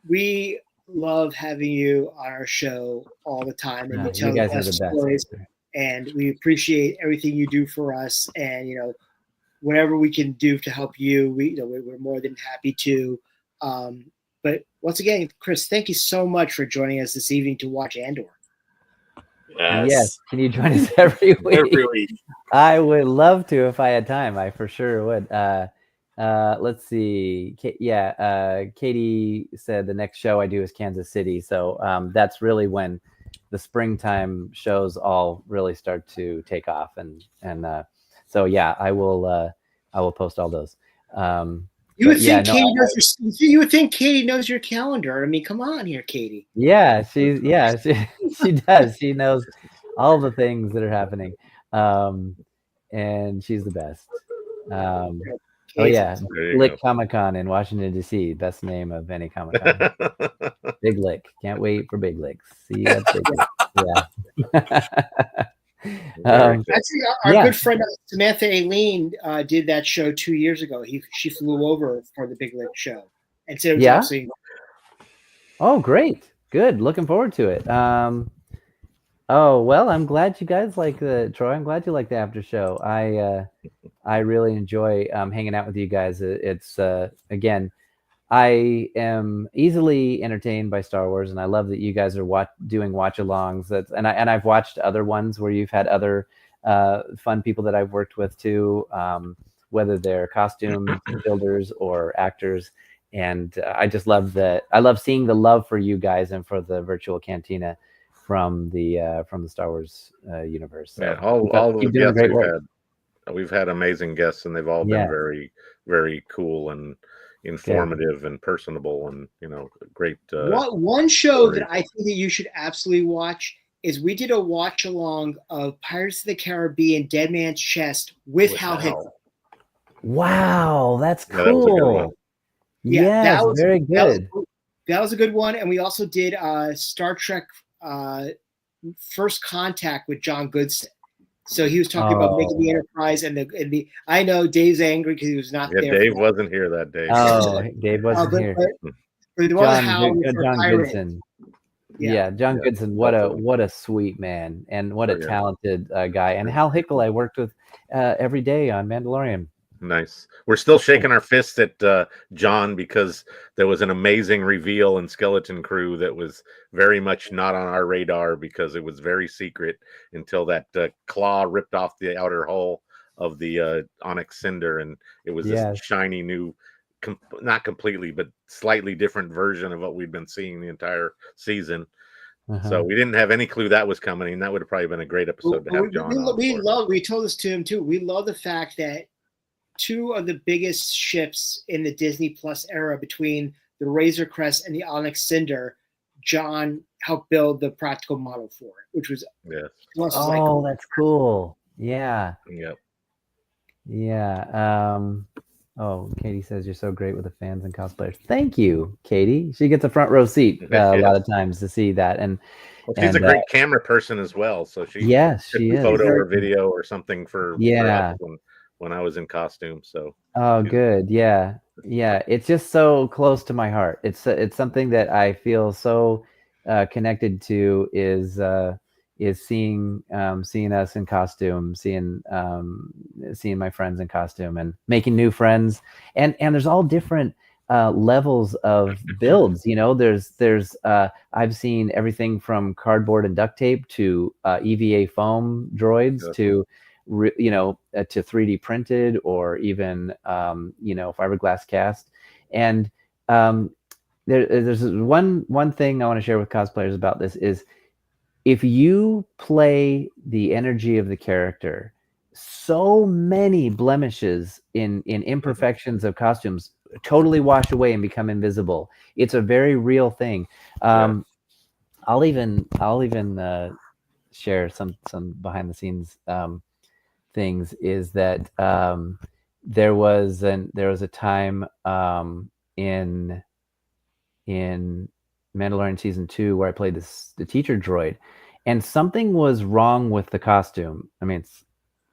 we love having you on our show all the time, and you guys are the stories. Best. And we appreciate everything you do for us, and you know, whatever we can do to help you, we're more than happy to. But once again, Chris, thank you so much for joining us this evening to watch Andor. Yes. Can you join us every week? Every week. I would love to if I had time. I for sure would. Let's see. Katie said the next show I do is Kansas City, so that's really when the springtime shows all really start to take off, and so yeah, I will post all those. You would think Katie knows you would think Katie knows your calendar. I mean, come on here, Katie. Yeah, she does. She knows all the things that are happening. And she's the best. Oh yeah, Lick Comic-Con in Washington DC, best name of any Comic-Con. Big Lick. Can't wait for Big Licks. See you at Big Lick. Yeah. Actually, our good friend Samantha Aileen did that show 2 years ago. She flew over for the Big Lick show and said it was absolutely. Oh, great! Good. Looking forward to it. Oh well, I'm glad you guys like Troy. I'm glad you like the after show. I really enjoy hanging out with you guys. It's again, I am easily entertained by Star Wars, and I love that you guys are doing watch-alongs. And I've watched other ones where you've had other fun people that I've worked with too, whether they're costume builders or actors. And I just love that. I love seeing the love for you guys and for the virtual cantina from the Star Wars universe. So all the guests we've had amazing guests, and they've all been very, very cool and informative and personable, and great. One show that I think that you should absolutely watch is we did a watch along of Pirates of the Caribbean: Dead Man's Chest with Hal Hickel. Wow, that's cool. That was very good. That was a good one, and we also did Star Trek First Contact with John Goodson. So he was talking about making the Enterprise and the. I know Dave's angry because he was not there. Dave wasn't here that day. Oh, Dave wasn't here. John Goodson. Yeah, John Goodson. What a sweet man, and what a talented guy. And Hal Hickel, I worked with every day on Mandalorian. Nice. We're still shaking our fists at John because there was an amazing reveal in Skeleton Crew that was very much not on our radar because it was very secret until that claw ripped off the outer hull of the Onyx Cinder, and it was this shiny new, not completely, but slightly different version of what we'd been seeing the entire season. So we didn't have any clue that was coming, and that would have probably been a great episode to have John on. We told this to him too. We love the fact that two of the biggest ships in the Disney Plus era, between the Razor Crest and the Onyx Cinder, John helped build the practical model for it, which was that's cool. Yeah. Yep. Yeah. Katie says you're so great with the fans and cosplayers. Thank you, Katie. She gets a front row seat a lot of times to see that, and she's a great camera person as well. So she she is photo or video or something for us when I was in costume. So good. Yeah. It's just so close to my heart. It's something that I feel so connected to, is seeing us in costume, seeing my friends in costume, and making new friends. And there's all different levels of builds. There's I've seen everything from cardboard and duct tape to EVA foam droids to 3D printed, or even fiberglass cast. And there's one thing I want to share with cosplayers about this is, if you play the energy of the character, so many blemishes in imperfections of costumes totally wash away and become invisible. It's a very real thing. I'll even share some behind the scenes things. Is that there was a time in Mandalorian season 2 where I played the teacher droid, and something was wrong with the costume. I mean, it's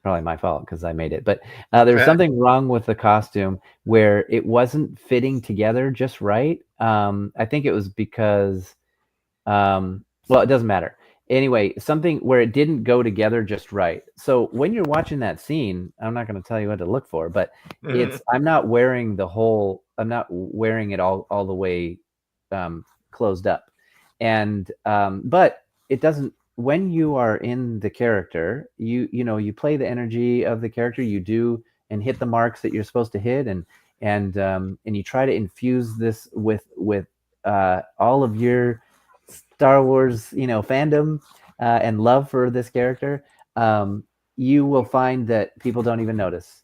probably my fault because I made it, but there was something wrong with the costume where it wasn't fitting together just right. I think it was because it doesn't matter. Anyway, something where it didn't go together just right. So when you're watching that scene, I'm not going to tell you what to look for, but I'm not wearing it all the way closed up. And but it doesn't, when you are in the character, you play the energy of the character, you do and hit the marks that you're supposed to hit, and you try to infuse this with all of your Star Wars, fandom and love for this character. You will find that people don't even notice.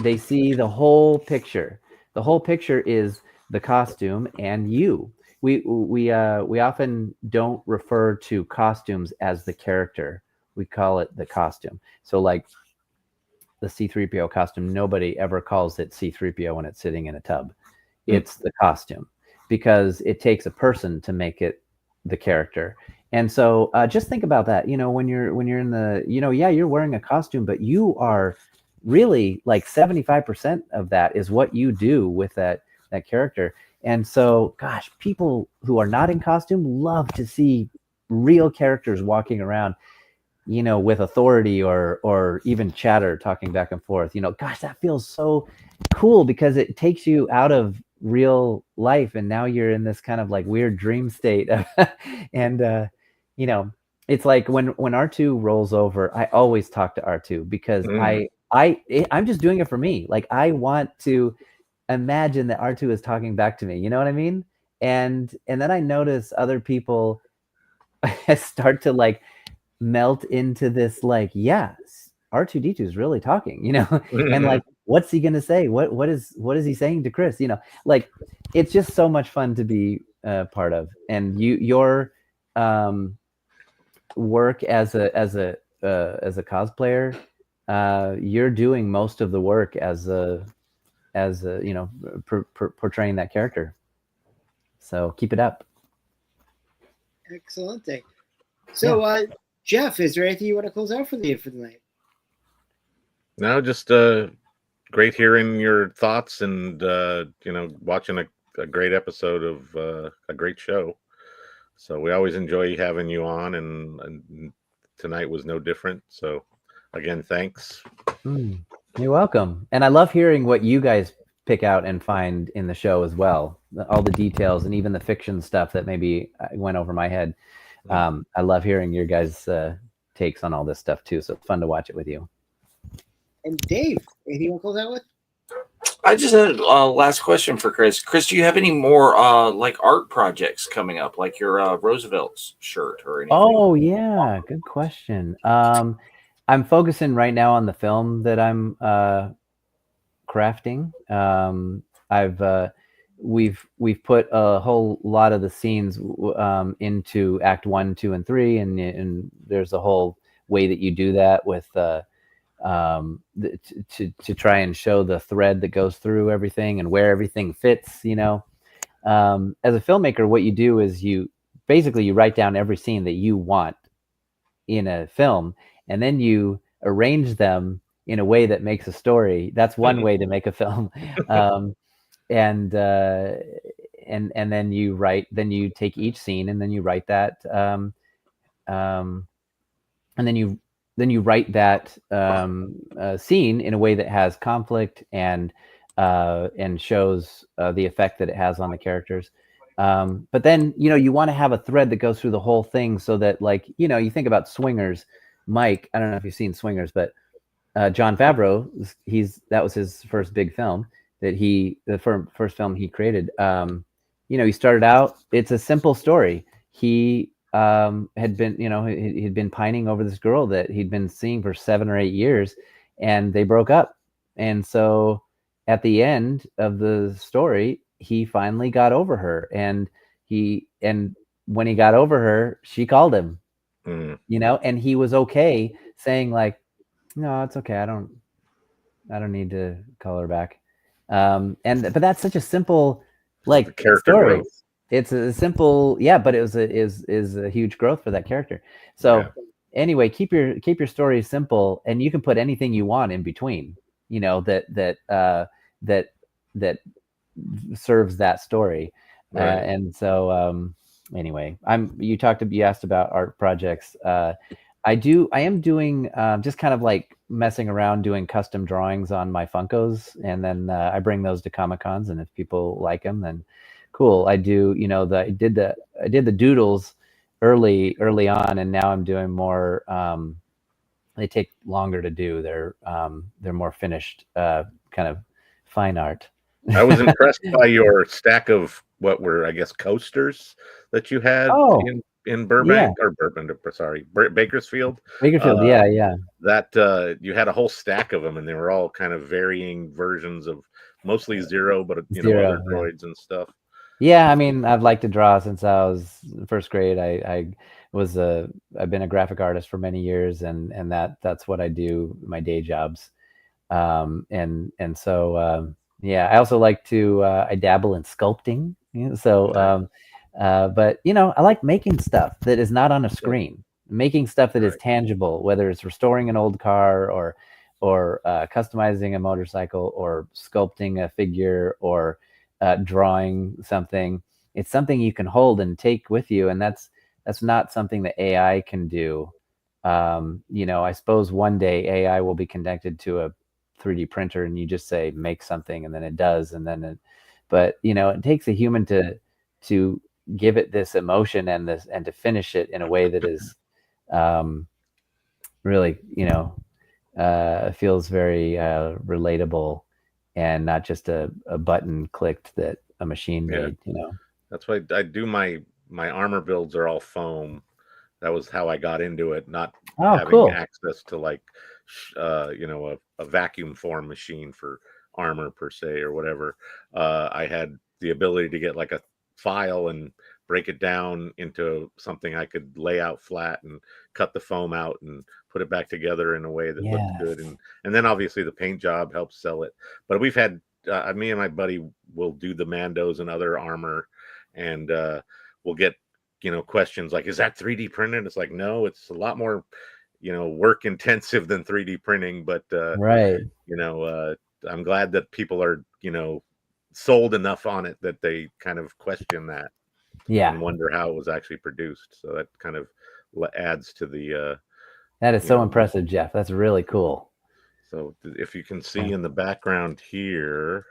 They see the whole picture. The whole picture is the costume and you. We often don't refer to costumes as the character. We call it the costume. So like the C-3PO costume, nobody ever calls it C-3PO when it's sitting in a tub. It's the costume, because it takes a person to make it the character. And so just think about that. When you're in the, yeah, you're wearing a costume, but you are really like 75% of that is what you do with that character. And so, gosh, people who are not in costume love to see real characters walking around, with authority or even chatter, talking back and forth. Gosh, that feels so cool, because it takes you out of real life, and now you're in this kind of like weird dream state. And it's like when R2 rolls over, I always talk to R2, because I'm just doing it for me. Like, I want to imagine that R2 is talking back to me. You know what I mean? And then I notice other people start to like melt into this, like, yes, R2D2 is really talking, and like, what's he gonna say? What is he saying to Chris? Like, it's just so much fun to be part of. And your work as a cosplayer, you're doing most of the work as portraying that character. So keep it up. Excellent. So Jeff, is there anything you want to close out for the night? No, just great hearing your thoughts, and watching a great episode of a great show. So we always enjoy having you on, and tonight was no different. So again, thanks. You're welcome. And I love hearing what you guys pick out and find in the show as well. All the details and even the fiction stuff that maybe went over my head. I love hearing your guys' takes on all this stuff too. So it's fun to watch it with you. And Dave, anything you want to close out with? I just had a last question for Chris. Chris, do you have any more like art projects coming up, like your Roosevelt's shirt or anything? Oh yeah, good question. I'm focusing right now on the film that I'm crafting. We've put a whole lot of the scenes into Act 1, 2, and 3, and there's a whole way that you do that with to try and show the thread that goes through everything and where everything fits. As a filmmaker, what you do is you write down every scene that you want in a film, and then you arrange them in a way that makes a story. That's one way to make a film. And then you take each scene, and then you write that, and then you write that scene in a way that has conflict and shows the effect that it has on the characters. But then you want to have a thread that goes through the whole thing, so that, like, you think about Swingers. Mike, I don't know if you've seen Swingers, but Jon Favreau, that was his first big film. The first film he created. He started out, it's a simple story. He had been pining over this girl that he'd been seeing for 7 or 8 years, and they broke up. And so at the end of the story, he finally got over her, and when he got over her, she called him, and he was okay saying, like, no, it's okay. I don't need to call her back. But that's such a simple, like, character story. Growth. It's a simple, but it was a huge growth for that character. So anyway, keep your story simple, and you can put anything you want in between, that serves that story. Right. And so anyway, you asked about art projects. I am doing just kind of like messing around doing custom drawings on my Funkos, and then I bring those to Comic-Cons, and if people like them, then cool. I do, I did the doodles early on, and now I'm doing more. They take longer to do. They're more finished, kind of fine art. I was impressed by your stack of what were, I guess, coasters that you had in Burbank, or Bakersfield. Bakersfield, yeah. That you had a whole stack of them, and they were all kind of varying versions of mostly Zero, but Zero, other droids and stuff. Yeah, I mean, I've liked to draw since I was in first grade. I've been a graphic artist for many years, and that's what I do, my day jobs. So yeah, I also like to I dabble in sculpting. But I like making stuff that is not on a screen, making stuff that is tangible, whether it's restoring an old car or customizing a motorcycle or sculpting a figure or drawing something. It's something you can hold and take with you, and that's not something that AI can do. I suppose one day AI will be connected to a 3D printer, and you just say make something, and then it does, but it takes a human to give it this emotion and to finish it in a way that is really feels very relatable, and not just a button clicked that a machine made. That's why I do my armor builds are all foam. That was how I got into it, not having access to like a vacuum form machine for armor per se or whatever. I had the ability to get like a file and break it down into something I could lay out flat and cut the foam out and put it back together in a way that looked good. And then obviously the paint job helps sell it. But we've had me and my buddy will do the Mandos and other armor, and we'll get questions like, is that 3D printed? It's like, no, it's a lot more work intensive than 3D printing, but I'm glad that people are sold enough on it that they kind of question that and wonder how it was actually produced. So that kind of adds to the that is so impressive, Jeff. That's really cool. So if you can see in the background here,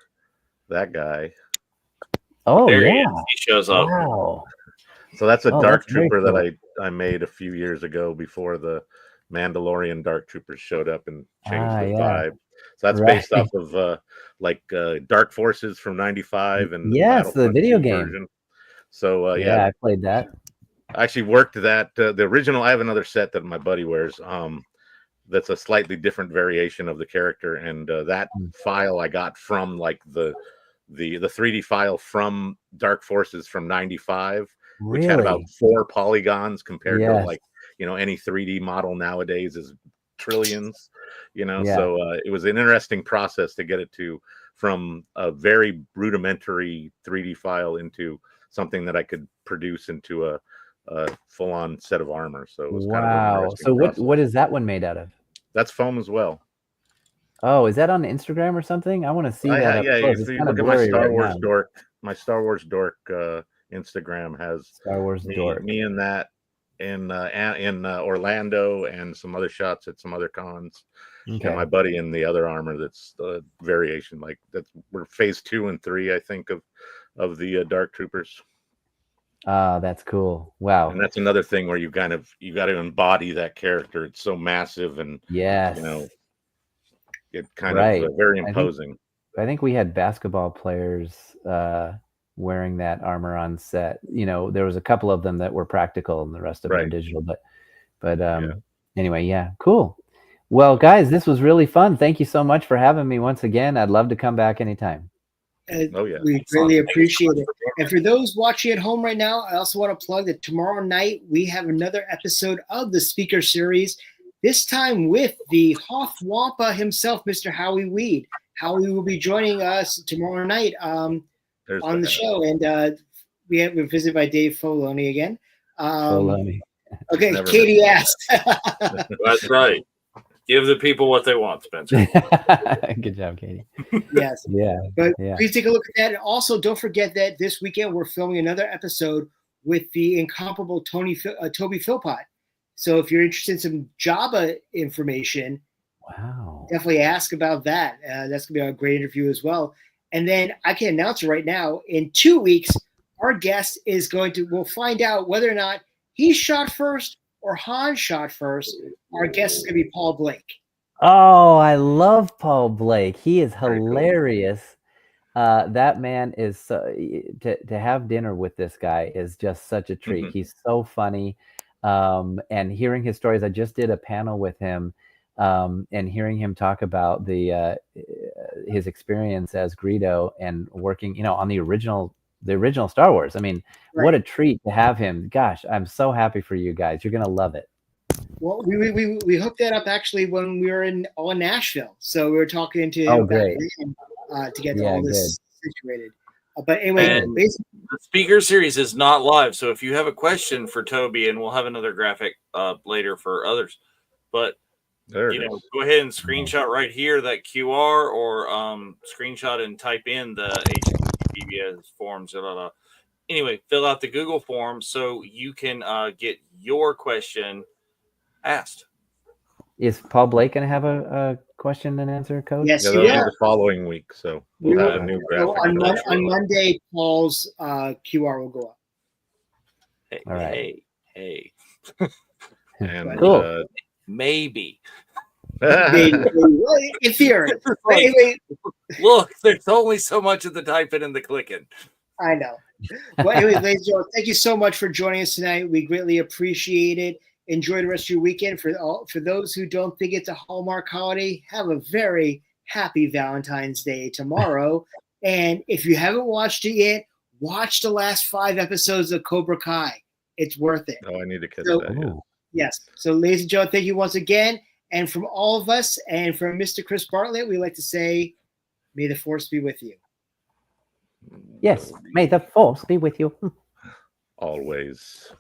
that guy, there he shows up. Wow. So that's a Dark Trooper that I made a few years ago before the Mandalorian Dark Troopers showed up and changed the vibe. So that's based off of Dark Forces from '95 and the video game version. So I played that. I actually worked that the original. I have another set that my buddy wears. That's a slightly different variation of the character, and that file I got from like the 3D file from Dark Forces from '95. Which had about 4 polygons compared to like any 3D model nowadays is trillions. So it was an interesting process to get it from a very rudimentary 3D file into something that I could produce into a full-on set of armor. So it was kind of an interesting process. What is that one made out of? That's foam as well. Oh, is that on Instagram or something? I want to see that. If you look at my Star Wars dork Instagram has Star Wars dork. Me and that in Orlando, and some other shots at some other cons. Okay. And my buddy in the other armor that's the variation, like we're phase 2 and 3, I think, of the Dark Troopers. That's cool. Wow. And that's another thing where you got to embody that character. It's so massive, and it kind of very imposing. I think we had basketball players wearing that armor on set. There was a couple of them that were practical and the rest of them were digital, but anyway, cool. Well, guys, this was really fun. Thank you so much for having me once again. I'd love to come back anytime. We greatly appreciate it. And for those watching at home right now, I also want to plug that tomorrow night we have another episode of the Speaker Series, this time with the Hoth Wampa himself, Mr. Howie Weed. Howie will be joining us tomorrow night on the show, and we're visited by Dave Filoni again. Filoni. Okay, Katie asked. That's right. Give the people what they want, Spencer. Good job, Katie. Yes. But please take a look at that. And also, don't forget that this weekend we're filming another episode with the incomparable Toby Philpott. So if you're interested in some Jabba information, definitely ask about that. That's going to be a great interview as well. And then I can announce it right now. In 2 weeks, our guest we'll find out whether or not he shot first or Han shot first. Our guest is going to be Paul Blake. Oh, I love Paul Blake. He is hilarious. That man is to have dinner with this guy is just such a treat. He's so funny. And hearing his stories, I just did a panel with him, and hearing him talk about his experience as Greedo and working, on the original Star Wars. I mean, what a treat to have him. Gosh, I'm so happy for you guys. You're gonna love it. Well, we hooked that up actually when we were in Nashville. So we were talking to great. To get all this situated. But anyway, and the speaker series is not live. So if you have a question for Toby, and we'll have another graphic later for others, but go ahead and screenshot right here that QR, or screenshot and type in the HTTPS forms. Blah, blah, blah. Anyway, fill out the Google form so you can get your question asked. Is Paul Blake going to have a question and answer, Coach? Yes, that'll be the following week. So we'll have a new graphic. So on Monday, Paul's QR will go up. Hey, all right. Hey. And cool. Maybe. In theory. Anyway, look, there's only so much of the typing and the clicking. I know. Well, anyways, ladies and gentlemen, thank you so much for joining us tonight. We greatly appreciate it. Enjoy the rest of your weekend. For those who don't think it's a Hallmark holiday, have a very happy Valentine's Day tomorrow. And if you haven't watched it yet, watch the last 5 episodes of Cobra Kai. It's worth it. Oh, I need to catch that. Yeah. Yes. So, ladies and gentlemen, thank you once again. And from all of us and from Mr. Chris Bartlett, we like to say, may the force be with you. Yes, may the force be with you. Always.